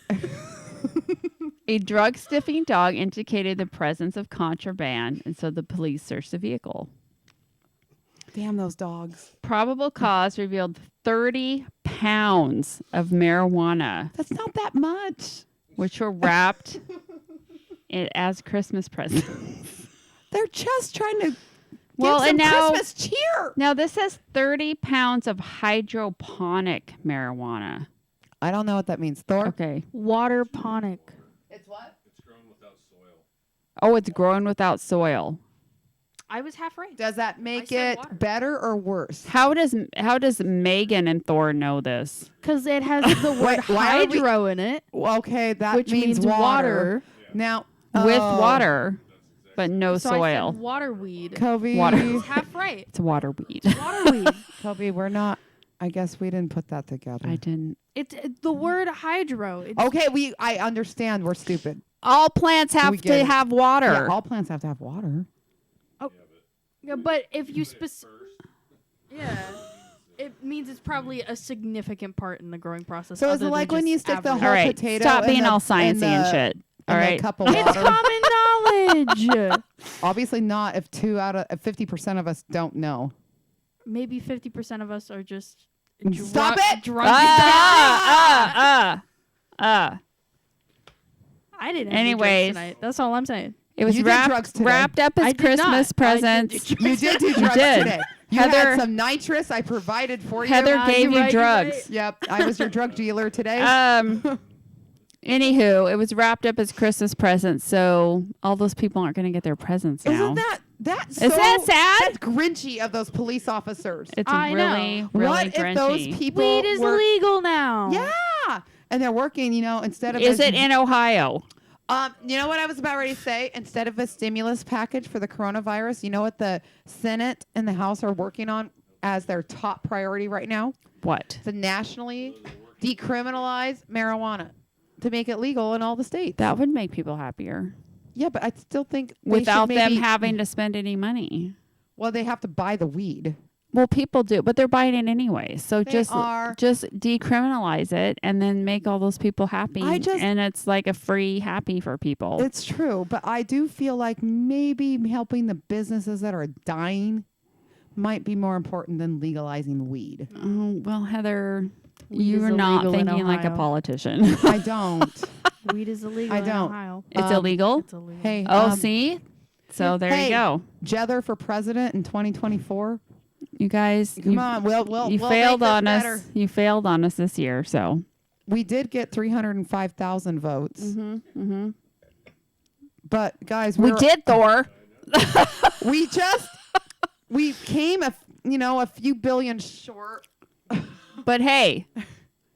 [SPEAKER 3] A drug-sniffing dog indicated the presence of contraband, and so the police searched the vehicle.
[SPEAKER 2] Damn those dogs.
[SPEAKER 3] Probable cause revealed 30 pounds of marijuana,
[SPEAKER 2] That's not that much.
[SPEAKER 3] which were wrapped as Christmas presents.
[SPEAKER 2] They're just trying to
[SPEAKER 3] Well,
[SPEAKER 2] give some
[SPEAKER 3] and now-
[SPEAKER 2] Christmas cheer.
[SPEAKER 3] Now, this says 30 pounds of hydroponic marijuana.
[SPEAKER 2] I don't know what that means. Thor?
[SPEAKER 3] Okay.
[SPEAKER 1] Waterponic.
[SPEAKER 2] It's what?
[SPEAKER 3] Oh, it's grown without soil.
[SPEAKER 1] I was half right.
[SPEAKER 2] Does that make
[SPEAKER 1] said
[SPEAKER 2] it
[SPEAKER 1] water.
[SPEAKER 2] better or worse?
[SPEAKER 3] How does Megan and Thor know this?
[SPEAKER 1] Because it has the word
[SPEAKER 2] Wait, why are we-
[SPEAKER 1] hydro in it,
[SPEAKER 2] Well, okay, that
[SPEAKER 1] which
[SPEAKER 2] means
[SPEAKER 1] means water.
[SPEAKER 2] Now,
[SPEAKER 3] With
[SPEAKER 2] oh,
[SPEAKER 3] water, but no
[SPEAKER 1] So I
[SPEAKER 3] soil.
[SPEAKER 1] said water weed.
[SPEAKER 2] Kobe,
[SPEAKER 3] Water.
[SPEAKER 1] I was half right.
[SPEAKER 3] It's water weed.
[SPEAKER 1] Water weed.
[SPEAKER 2] Kobe, we're not. I guess we didn't put that together.
[SPEAKER 3] I didn't.
[SPEAKER 1] It's the word hydro. It's,
[SPEAKER 2] Okay, I understand. We're stupid.
[SPEAKER 3] All plants have
[SPEAKER 2] We get
[SPEAKER 3] to
[SPEAKER 2] it.
[SPEAKER 3] have water.
[SPEAKER 2] Yeah, all plants have to have water.
[SPEAKER 1] Yeah, but if you it means it's probably a significant part in the growing process.
[SPEAKER 2] So is
[SPEAKER 1] other
[SPEAKER 2] it
[SPEAKER 1] than
[SPEAKER 2] like when
[SPEAKER 1] just
[SPEAKER 2] you stick the
[SPEAKER 1] average.
[SPEAKER 2] whole
[SPEAKER 3] all right.
[SPEAKER 2] potato
[SPEAKER 3] Stop
[SPEAKER 2] in
[SPEAKER 3] being
[SPEAKER 2] the-
[SPEAKER 3] all
[SPEAKER 2] in
[SPEAKER 3] sciencey and
[SPEAKER 2] the-
[SPEAKER 3] shit. All
[SPEAKER 2] in the
[SPEAKER 3] right.
[SPEAKER 2] cup of
[SPEAKER 1] It's
[SPEAKER 2] water?
[SPEAKER 1] common knowledge.
[SPEAKER 2] Obviously not. If 50% of us don't know.
[SPEAKER 1] Maybe 50% of us are just
[SPEAKER 2] Stop it!
[SPEAKER 1] Drunk. I didn't. have any drugs
[SPEAKER 3] Anyways.
[SPEAKER 1] tonight. That's all I'm saying.
[SPEAKER 3] It was
[SPEAKER 2] You did drugs today.
[SPEAKER 3] wrapped up
[SPEAKER 1] I
[SPEAKER 3] as
[SPEAKER 1] did not.
[SPEAKER 3] Christmas
[SPEAKER 1] I did
[SPEAKER 3] presents.
[SPEAKER 1] do
[SPEAKER 2] You did do drugs
[SPEAKER 3] did.
[SPEAKER 2] today. You
[SPEAKER 3] Heather-
[SPEAKER 2] had some nitrous I provided for you.
[SPEAKER 3] Heather gave
[SPEAKER 1] you're
[SPEAKER 3] you
[SPEAKER 1] right, you're
[SPEAKER 3] drugs.
[SPEAKER 1] right.
[SPEAKER 2] Yep, I was your drug dealer today.
[SPEAKER 3] Anywho, it was wrapped up as Christmas presents, so all those people aren't going to get their presents now.
[SPEAKER 2] Isn't that's
[SPEAKER 3] Is that sad?
[SPEAKER 2] That's grinchy of those police officers.
[SPEAKER 3] It's
[SPEAKER 1] I
[SPEAKER 3] really,
[SPEAKER 1] know.
[SPEAKER 3] really
[SPEAKER 2] What if those
[SPEAKER 3] grinchy.
[SPEAKER 2] people
[SPEAKER 1] Weed is
[SPEAKER 2] were,
[SPEAKER 1] illegal now.
[SPEAKER 2] Yeah, and they're working. Instead of
[SPEAKER 3] Is it in Ohio?
[SPEAKER 2] You know what I was about ready to say? Instead of a stimulus package for the coronavirus, you know what the Senate and the House are working on as their top priority right now?
[SPEAKER 3] What?
[SPEAKER 2] To nationally decriminalize marijuana to make it legal in all the states.
[SPEAKER 3] That would make people happier
[SPEAKER 2] Yeah, but I still think they
[SPEAKER 3] without
[SPEAKER 2] should
[SPEAKER 3] them
[SPEAKER 2] maybe-
[SPEAKER 3] having to spend any money.
[SPEAKER 2] Well, they have to buy the weed.
[SPEAKER 3] Well, people do, but they're buying it anyway. So
[SPEAKER 2] They
[SPEAKER 3] just
[SPEAKER 2] are.
[SPEAKER 3] decriminalize it and then make all those people happy. And it's like a free happy for people.
[SPEAKER 2] It's true, but I do feel like maybe helping the businesses that are dying might be more important than legalizing weed.
[SPEAKER 3] Oh, well, Heather,
[SPEAKER 1] Weed is
[SPEAKER 3] you're not
[SPEAKER 1] illegal in
[SPEAKER 3] thinking like a
[SPEAKER 1] Ohio.
[SPEAKER 3] politician.
[SPEAKER 2] I don't.
[SPEAKER 1] Weed is illegal
[SPEAKER 2] I
[SPEAKER 1] in
[SPEAKER 2] don't.
[SPEAKER 1] Ohio.
[SPEAKER 3] It's illegal.
[SPEAKER 1] It's illegal.
[SPEAKER 2] Hey,
[SPEAKER 3] Oh, see? So there
[SPEAKER 2] hey.
[SPEAKER 3] you go.
[SPEAKER 2] Jether for president in 2024.
[SPEAKER 3] You guys,
[SPEAKER 2] Come on, we'll
[SPEAKER 3] you
[SPEAKER 2] we'll
[SPEAKER 3] failed
[SPEAKER 2] make this
[SPEAKER 3] on
[SPEAKER 2] better.
[SPEAKER 3] us. You failed on us this year. So.
[SPEAKER 2] We did get 305,000 votes,
[SPEAKER 3] Mm-hmm.
[SPEAKER 2] but guys,
[SPEAKER 3] We did, Thor.
[SPEAKER 2] we came a few billion short,
[SPEAKER 3] But hey,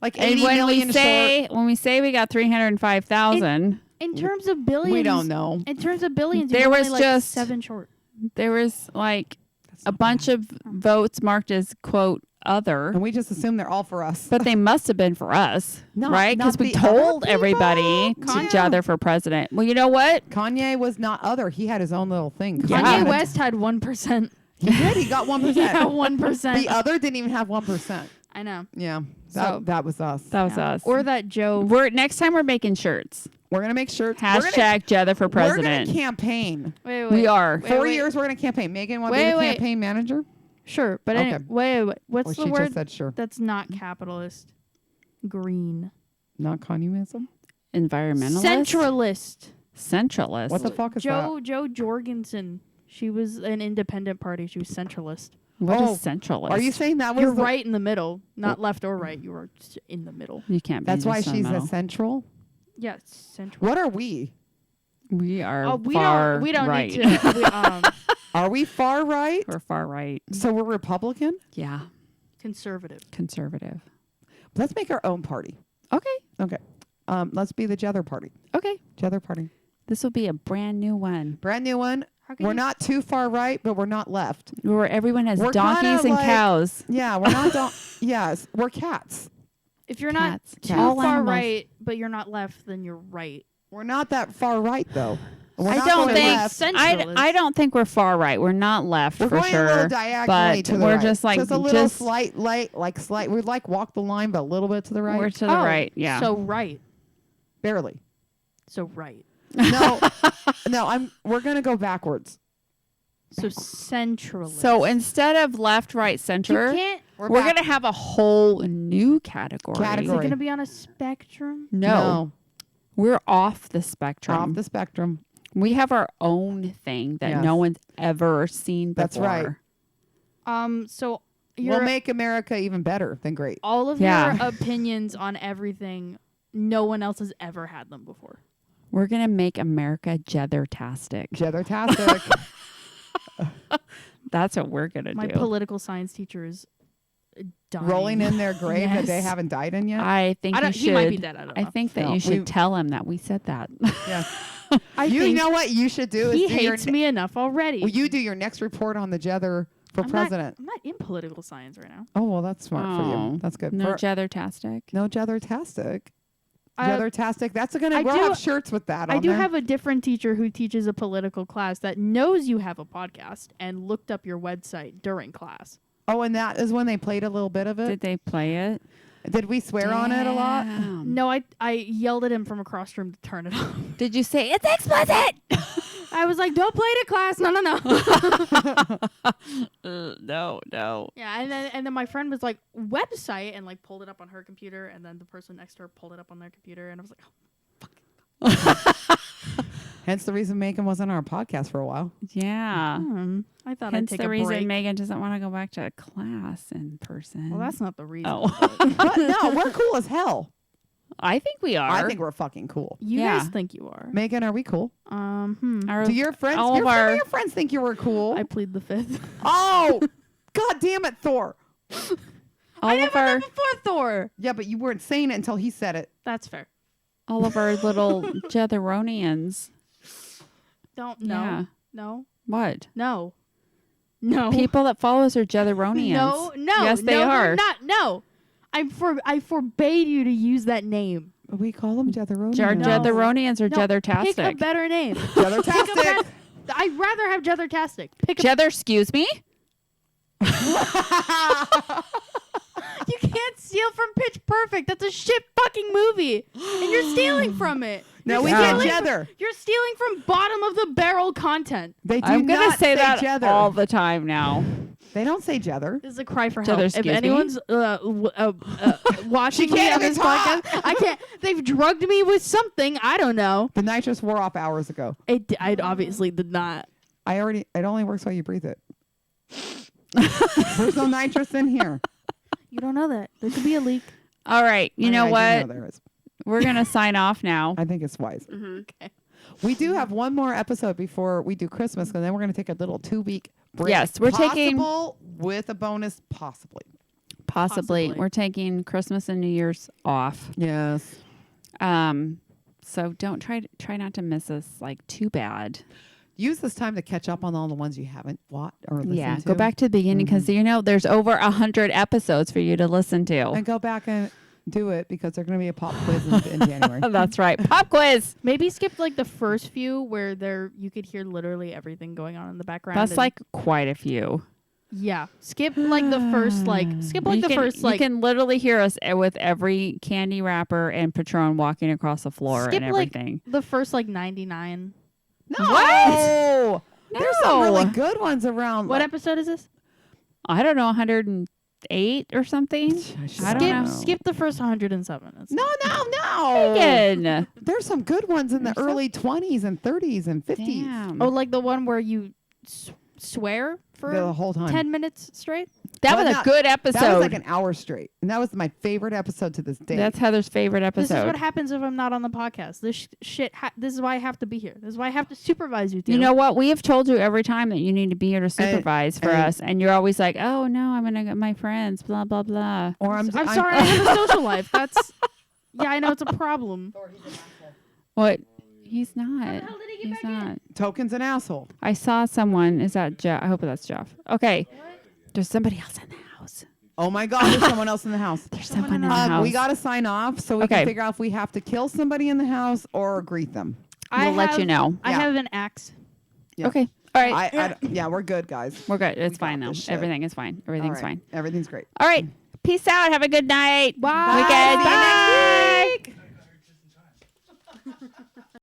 [SPEAKER 2] like
[SPEAKER 3] and
[SPEAKER 2] 80 million short.
[SPEAKER 3] when we say we got 305,000,
[SPEAKER 1] In terms of billions,
[SPEAKER 2] We don't know.
[SPEAKER 1] In terms of billions,
[SPEAKER 3] There
[SPEAKER 1] you're
[SPEAKER 3] was
[SPEAKER 1] only like
[SPEAKER 3] just-
[SPEAKER 1] 7 short.
[SPEAKER 3] there was like
[SPEAKER 2] That's
[SPEAKER 3] a
[SPEAKER 2] not
[SPEAKER 3] bunch
[SPEAKER 2] bad.
[SPEAKER 3] of votes marked as quote other,
[SPEAKER 2] And we just assume they're all for us.
[SPEAKER 3] but they must have been for us,
[SPEAKER 2] Not-
[SPEAKER 3] right? Because
[SPEAKER 2] not
[SPEAKER 3] we
[SPEAKER 2] the other
[SPEAKER 3] told
[SPEAKER 2] people.
[SPEAKER 3] everybody
[SPEAKER 2] Kanye.
[SPEAKER 3] together for president. Well, you know what?
[SPEAKER 2] Kanye was not other. He had his own little thing.
[SPEAKER 3] Yeah.
[SPEAKER 1] Kanye
[SPEAKER 2] Kanye
[SPEAKER 1] West had 1%.
[SPEAKER 2] He did. He got 1%.
[SPEAKER 1] Yeah, 1%.
[SPEAKER 2] The other didn't even have 1%.
[SPEAKER 1] I know.
[SPEAKER 2] Yeah,
[SPEAKER 1] So-
[SPEAKER 2] that was us.
[SPEAKER 3] That was
[SPEAKER 1] Yeah.
[SPEAKER 3] us.
[SPEAKER 1] Or that Joe.
[SPEAKER 3] We're next time we're making shirts.
[SPEAKER 2] We're gonna make shirts.
[SPEAKER 3] Hashtag Jether for
[SPEAKER 2] We're gonna
[SPEAKER 3] president.
[SPEAKER 2] campaign.
[SPEAKER 1] Wait, wait.
[SPEAKER 3] We are.
[SPEAKER 1] Wait,
[SPEAKER 2] 4
[SPEAKER 1] wait.
[SPEAKER 2] years. We're gonna campaign. Megan, want to
[SPEAKER 1] Wait,
[SPEAKER 2] be the
[SPEAKER 1] wait.
[SPEAKER 2] campaign manager?
[SPEAKER 1] Sure, but
[SPEAKER 2] Okay.
[SPEAKER 1] anyway, wait. What's
[SPEAKER 2] Or
[SPEAKER 1] the
[SPEAKER 2] she
[SPEAKER 1] word
[SPEAKER 2] just said sure.
[SPEAKER 1] that's not capitalist? Green.
[SPEAKER 2] Not communism.
[SPEAKER 3] Environmentalist.
[SPEAKER 1] Centralist.
[SPEAKER 3] Centralist.
[SPEAKER 2] What the fuck is
[SPEAKER 1] Joe Jorgensen. She was an independent party. She was centralist.
[SPEAKER 3] What
[SPEAKER 2] Oh,
[SPEAKER 3] is centralist?
[SPEAKER 2] that? Are you saying that was
[SPEAKER 1] You're
[SPEAKER 2] the-
[SPEAKER 1] right in the middle, not left or right. You are just in the middle.
[SPEAKER 3] You can't be.
[SPEAKER 2] That's why
[SPEAKER 3] just in the
[SPEAKER 2] she's a
[SPEAKER 3] middle.
[SPEAKER 2] central.
[SPEAKER 1] Yeah, central.
[SPEAKER 2] What are we?
[SPEAKER 3] We are
[SPEAKER 1] Oh, we
[SPEAKER 3] far
[SPEAKER 1] don't. We don't
[SPEAKER 3] right.
[SPEAKER 1] need to.
[SPEAKER 2] Are we far right?
[SPEAKER 3] We're far right.
[SPEAKER 2] So we're Republican?
[SPEAKER 3] Yeah.
[SPEAKER 1] Conservative.
[SPEAKER 3] Conservative.
[SPEAKER 2] Let's make our own party.
[SPEAKER 3] Okay.
[SPEAKER 2] Okay. Let's be the Jether Party.
[SPEAKER 3] Okay.
[SPEAKER 2] Jether Party.
[SPEAKER 3] This will be a brand new one
[SPEAKER 2] Brand new one.
[SPEAKER 1] How can
[SPEAKER 2] We're
[SPEAKER 1] you-
[SPEAKER 2] not too far right, but we're not left.
[SPEAKER 3] where everyone has
[SPEAKER 2] We're
[SPEAKER 3] donkeys
[SPEAKER 2] kinda
[SPEAKER 3] and
[SPEAKER 2] like-
[SPEAKER 3] cows.
[SPEAKER 2] Yeah, we're not. Yes, we're cats.
[SPEAKER 1] If you're not
[SPEAKER 3] Cats.
[SPEAKER 1] too
[SPEAKER 3] All
[SPEAKER 1] far
[SPEAKER 3] animals.
[SPEAKER 1] right, but you're not left, then you're right.
[SPEAKER 2] We're not that far right though. We're
[SPEAKER 3] I
[SPEAKER 2] not
[SPEAKER 3] don't
[SPEAKER 2] going
[SPEAKER 3] think
[SPEAKER 2] left.
[SPEAKER 1] Centralist.
[SPEAKER 3] I don't think we're far right. We're not left
[SPEAKER 2] We're
[SPEAKER 3] for
[SPEAKER 2] going a
[SPEAKER 3] sure.
[SPEAKER 2] little diagonally
[SPEAKER 3] but
[SPEAKER 2] to the
[SPEAKER 3] we're
[SPEAKER 2] right.
[SPEAKER 3] just like
[SPEAKER 2] a little slight. We'd like walk the line, but a little bit to the right.
[SPEAKER 3] We're to the right. Yeah.
[SPEAKER 1] So right.
[SPEAKER 2] Barely.
[SPEAKER 1] So right.
[SPEAKER 2] No, no. We're gonna go backwards.
[SPEAKER 1] So centralist.
[SPEAKER 3] So instead of left, right,
[SPEAKER 1] you
[SPEAKER 3] center,
[SPEAKER 1] can't.
[SPEAKER 3] we're gonna have a whole new category.
[SPEAKER 1] Is it
[SPEAKER 2] Category.
[SPEAKER 1] going to be on a spectrum?
[SPEAKER 3] No, we're off the spectrum.
[SPEAKER 2] Off the spectrum.
[SPEAKER 3] We have our own thing that
[SPEAKER 2] Yes.
[SPEAKER 3] no one's ever seen before.
[SPEAKER 2] That's right.
[SPEAKER 1] So
[SPEAKER 2] We'll
[SPEAKER 1] your
[SPEAKER 2] make America even better than great.
[SPEAKER 1] all of
[SPEAKER 3] Yeah.
[SPEAKER 1] your opinions on everything, no one else has ever had them before.
[SPEAKER 3] We're gonna make America jether-tastic.
[SPEAKER 2] Jether-tastic.
[SPEAKER 3] That's what we're gonna
[SPEAKER 1] My
[SPEAKER 3] do.
[SPEAKER 1] political science teacher is dying.
[SPEAKER 2] Rolling in their grave that they
[SPEAKER 1] Yes.
[SPEAKER 2] haven't died in yet.
[SPEAKER 3] I think
[SPEAKER 1] I don't,
[SPEAKER 3] you
[SPEAKER 1] he
[SPEAKER 3] should.
[SPEAKER 1] might be dead. I don't
[SPEAKER 3] I
[SPEAKER 1] know.
[SPEAKER 3] think that
[SPEAKER 2] No,
[SPEAKER 3] you should
[SPEAKER 2] we-
[SPEAKER 3] tell him that we said that.
[SPEAKER 2] Yeah.
[SPEAKER 1] I
[SPEAKER 2] You
[SPEAKER 1] think
[SPEAKER 2] know what you should do? Is
[SPEAKER 1] he
[SPEAKER 2] do your
[SPEAKER 1] hates me enough already.
[SPEAKER 2] Well, you do your next report on the Jether for
[SPEAKER 1] I'm
[SPEAKER 2] president.
[SPEAKER 1] I'm not in political science right now.
[SPEAKER 2] Oh well, that's smart for
[SPEAKER 3] Oh.
[SPEAKER 2] you. That's good.
[SPEAKER 3] No
[SPEAKER 2] For-
[SPEAKER 3] jether-tastic.
[SPEAKER 2] no Jether-tastic.
[SPEAKER 1] I-
[SPEAKER 2] Jether-tastic. That's gonna.
[SPEAKER 1] I
[SPEAKER 2] We'll
[SPEAKER 1] do-
[SPEAKER 2] have shirts with that.
[SPEAKER 1] I
[SPEAKER 2] on
[SPEAKER 1] do
[SPEAKER 2] there.
[SPEAKER 1] have a different teacher who teaches a political class that knows you have a podcast and looked up your website during class.
[SPEAKER 2] Oh, and that is when they played a little bit of it.
[SPEAKER 3] Did they play it?
[SPEAKER 2] Did we swear on it a lot?
[SPEAKER 3] Damn.
[SPEAKER 1] No, I yelled at him from across the room to turn it off.
[SPEAKER 3] Did you say it's explicit?
[SPEAKER 1] I was like, "Don't play it at class." No.
[SPEAKER 3] No.
[SPEAKER 1] Yeah, and then my friend was like, "Website," and like pulled it up on her computer, and then the person next to her pulled it up on their computer, and I was like,
[SPEAKER 2] Hence the reason Megan wasn't on our podcast for a while.
[SPEAKER 3] Yeah.
[SPEAKER 1] I thought
[SPEAKER 3] Hence
[SPEAKER 1] I'd take
[SPEAKER 3] the
[SPEAKER 1] a
[SPEAKER 3] reason
[SPEAKER 1] break.
[SPEAKER 3] Megan doesn't want to go back to class in person.
[SPEAKER 1] Well, that's not the reason.
[SPEAKER 3] Oh.
[SPEAKER 2] What? No, we're cool as hell.
[SPEAKER 3] I think we are.
[SPEAKER 2] I think we're fucking cool.
[SPEAKER 1] You
[SPEAKER 3] Yeah.
[SPEAKER 1] guys think you are.
[SPEAKER 2] Megan, are we cool?
[SPEAKER 3] Our-
[SPEAKER 2] Do your friends?
[SPEAKER 3] all of
[SPEAKER 2] Some
[SPEAKER 3] our-
[SPEAKER 2] of your friends think you were cool.
[SPEAKER 1] I plead the fifth.
[SPEAKER 2] Oh, god damn it, Thor.
[SPEAKER 3] all of our
[SPEAKER 1] before Thor.
[SPEAKER 2] Yeah, but you weren't saying it until he said it.
[SPEAKER 1] That's fair.
[SPEAKER 3] all of our little jetheronians.
[SPEAKER 1] Don't
[SPEAKER 3] Yeah.
[SPEAKER 1] no
[SPEAKER 3] What?
[SPEAKER 1] no.
[SPEAKER 3] People that follow us are jetheronians.
[SPEAKER 1] No.
[SPEAKER 3] Yes, they
[SPEAKER 1] no,
[SPEAKER 3] are.
[SPEAKER 1] They're not. No. I forbade you to use that name.
[SPEAKER 2] We call them Jetheronians.
[SPEAKER 3] Our
[SPEAKER 1] No.
[SPEAKER 3] jetheronians are
[SPEAKER 1] No, Pick a
[SPEAKER 3] jethertastic.
[SPEAKER 1] better name.
[SPEAKER 2] Jethertastic.
[SPEAKER 1] I'd rather have Jethertastic. Pick a
[SPEAKER 3] Jether, excuse me?
[SPEAKER 1] You can't steal from Pitch Perfect. That's a shit fucking movie. And you're stealing from it.
[SPEAKER 2] No,
[SPEAKER 1] You're
[SPEAKER 2] we
[SPEAKER 3] Yeah.
[SPEAKER 2] get
[SPEAKER 1] stealing-
[SPEAKER 2] Jether.
[SPEAKER 1] You're stealing from bottom of the barrel content.
[SPEAKER 2] They do
[SPEAKER 3] I'm going
[SPEAKER 2] not
[SPEAKER 3] to say that
[SPEAKER 2] Jether.
[SPEAKER 3] all the time now.
[SPEAKER 2] They don't say Jether.
[SPEAKER 1] This is a cry for
[SPEAKER 3] Jether,
[SPEAKER 1] help. If
[SPEAKER 3] excuse me?
[SPEAKER 1] anyone's watching
[SPEAKER 2] She
[SPEAKER 1] me
[SPEAKER 2] can't
[SPEAKER 1] on
[SPEAKER 2] even
[SPEAKER 1] this
[SPEAKER 2] talk.
[SPEAKER 1] podcast, I can't. They've drugged me with something. I don't know.
[SPEAKER 2] The nitrous wore off hours ago.
[SPEAKER 1] I obviously did not.
[SPEAKER 2] It only works while you breathe it. There's no nitrous in here.
[SPEAKER 1] You don't know that. There could be a leak.
[SPEAKER 3] All right. You know
[SPEAKER 2] I
[SPEAKER 3] what?
[SPEAKER 2] do know there is.
[SPEAKER 3] We're going to sign off now.
[SPEAKER 2] I think it's wise.
[SPEAKER 1] Okay.
[SPEAKER 2] We do have one more episode before we do Christmas, and then we're going to take a little 2-week break.
[SPEAKER 3] Yes, we're taking-
[SPEAKER 2] Possible with a bonus, possibly.
[SPEAKER 3] Possibly. We're taking Christmas and New Year's off.
[SPEAKER 2] Yes.
[SPEAKER 3] So don't try not to miss us like too bad.
[SPEAKER 2] Use this time to catch up on all the ones you haven't watched or listened
[SPEAKER 3] Yeah,
[SPEAKER 2] to.
[SPEAKER 3] go back to the beginning because there's over 100 episodes for you to listen to.
[SPEAKER 2] and go back and do it because they're going to be a pop quiz in January.
[SPEAKER 3] That's right. Pop quiz.
[SPEAKER 1] Maybe skip like the first few where you could hear literally everything going on in the background.
[SPEAKER 3] That's
[SPEAKER 1] and-
[SPEAKER 3] like quite a few.
[SPEAKER 1] yeah. Skip like the first
[SPEAKER 3] You can literally hear us with every candy wrapper and Patron walking across the floor
[SPEAKER 1] skip
[SPEAKER 3] and everything.
[SPEAKER 1] like the first like 99.
[SPEAKER 2] No.
[SPEAKER 3] What?
[SPEAKER 2] There's some really
[SPEAKER 3] No.
[SPEAKER 2] good ones around.
[SPEAKER 1] What episode is this?
[SPEAKER 3] I don't know, 108 or something. I don't know.
[SPEAKER 1] Skip the first 107. That's
[SPEAKER 2] No.
[SPEAKER 3] Megan.
[SPEAKER 2] There's some good ones in the
[SPEAKER 3] There's some-
[SPEAKER 2] early 20s and 30s and 50s.
[SPEAKER 3] Damn.
[SPEAKER 1] Oh, like the one where you swear for
[SPEAKER 2] The whole time.
[SPEAKER 1] 10 minutes straight?
[SPEAKER 3] that
[SPEAKER 2] Well,
[SPEAKER 3] was a
[SPEAKER 2] not-
[SPEAKER 3] good episode.
[SPEAKER 2] That was like an hour straight. And that was my favorite episode to this day.
[SPEAKER 3] That's Heather's favorite
[SPEAKER 1] This is
[SPEAKER 3] episode.
[SPEAKER 1] what happens if I'm not on the podcast. This this is why I have to be here. This is why I have to supervise you.
[SPEAKER 3] You know what? We have told you every time that you need to be here to supervise for
[SPEAKER 2] and-
[SPEAKER 3] us, and you're always like, "Oh no, I'm gonna get my friends." Blah blah blah.
[SPEAKER 2] or
[SPEAKER 1] I'm sorry. I have a social life. That's I know it's a problem.
[SPEAKER 3] What? He's not.
[SPEAKER 1] hell did he get
[SPEAKER 3] He's
[SPEAKER 1] back in?
[SPEAKER 3] not.
[SPEAKER 2] Token's an asshole.
[SPEAKER 3] I saw someone. Is that Jeff? I hope that's Jeff. Okay. There's somebody else in the house.
[SPEAKER 2] Oh my God, there's someone else in the house.
[SPEAKER 3] There's someone in the house.
[SPEAKER 2] We got to sign off so we
[SPEAKER 3] Okay.
[SPEAKER 2] can figure out if we have to kill somebody in the house or greet them.
[SPEAKER 3] We'll let you know.
[SPEAKER 1] I
[SPEAKER 2] Yeah.
[SPEAKER 1] have an axe.
[SPEAKER 2] Yeah.
[SPEAKER 3] Okay. All right.
[SPEAKER 2] Yeah, we're good, guys.
[SPEAKER 3] We're good. It's
[SPEAKER 2] We got
[SPEAKER 3] fine though.
[SPEAKER 2] this shit.
[SPEAKER 3] Everything is fine. Everything's
[SPEAKER 2] All right.
[SPEAKER 3] fine.
[SPEAKER 2] Everything's great.
[SPEAKER 3] All right. Peace out. Have a good night.
[SPEAKER 1] Bye.
[SPEAKER 3] Weekend.
[SPEAKER 2] See you next
[SPEAKER 3] Bye.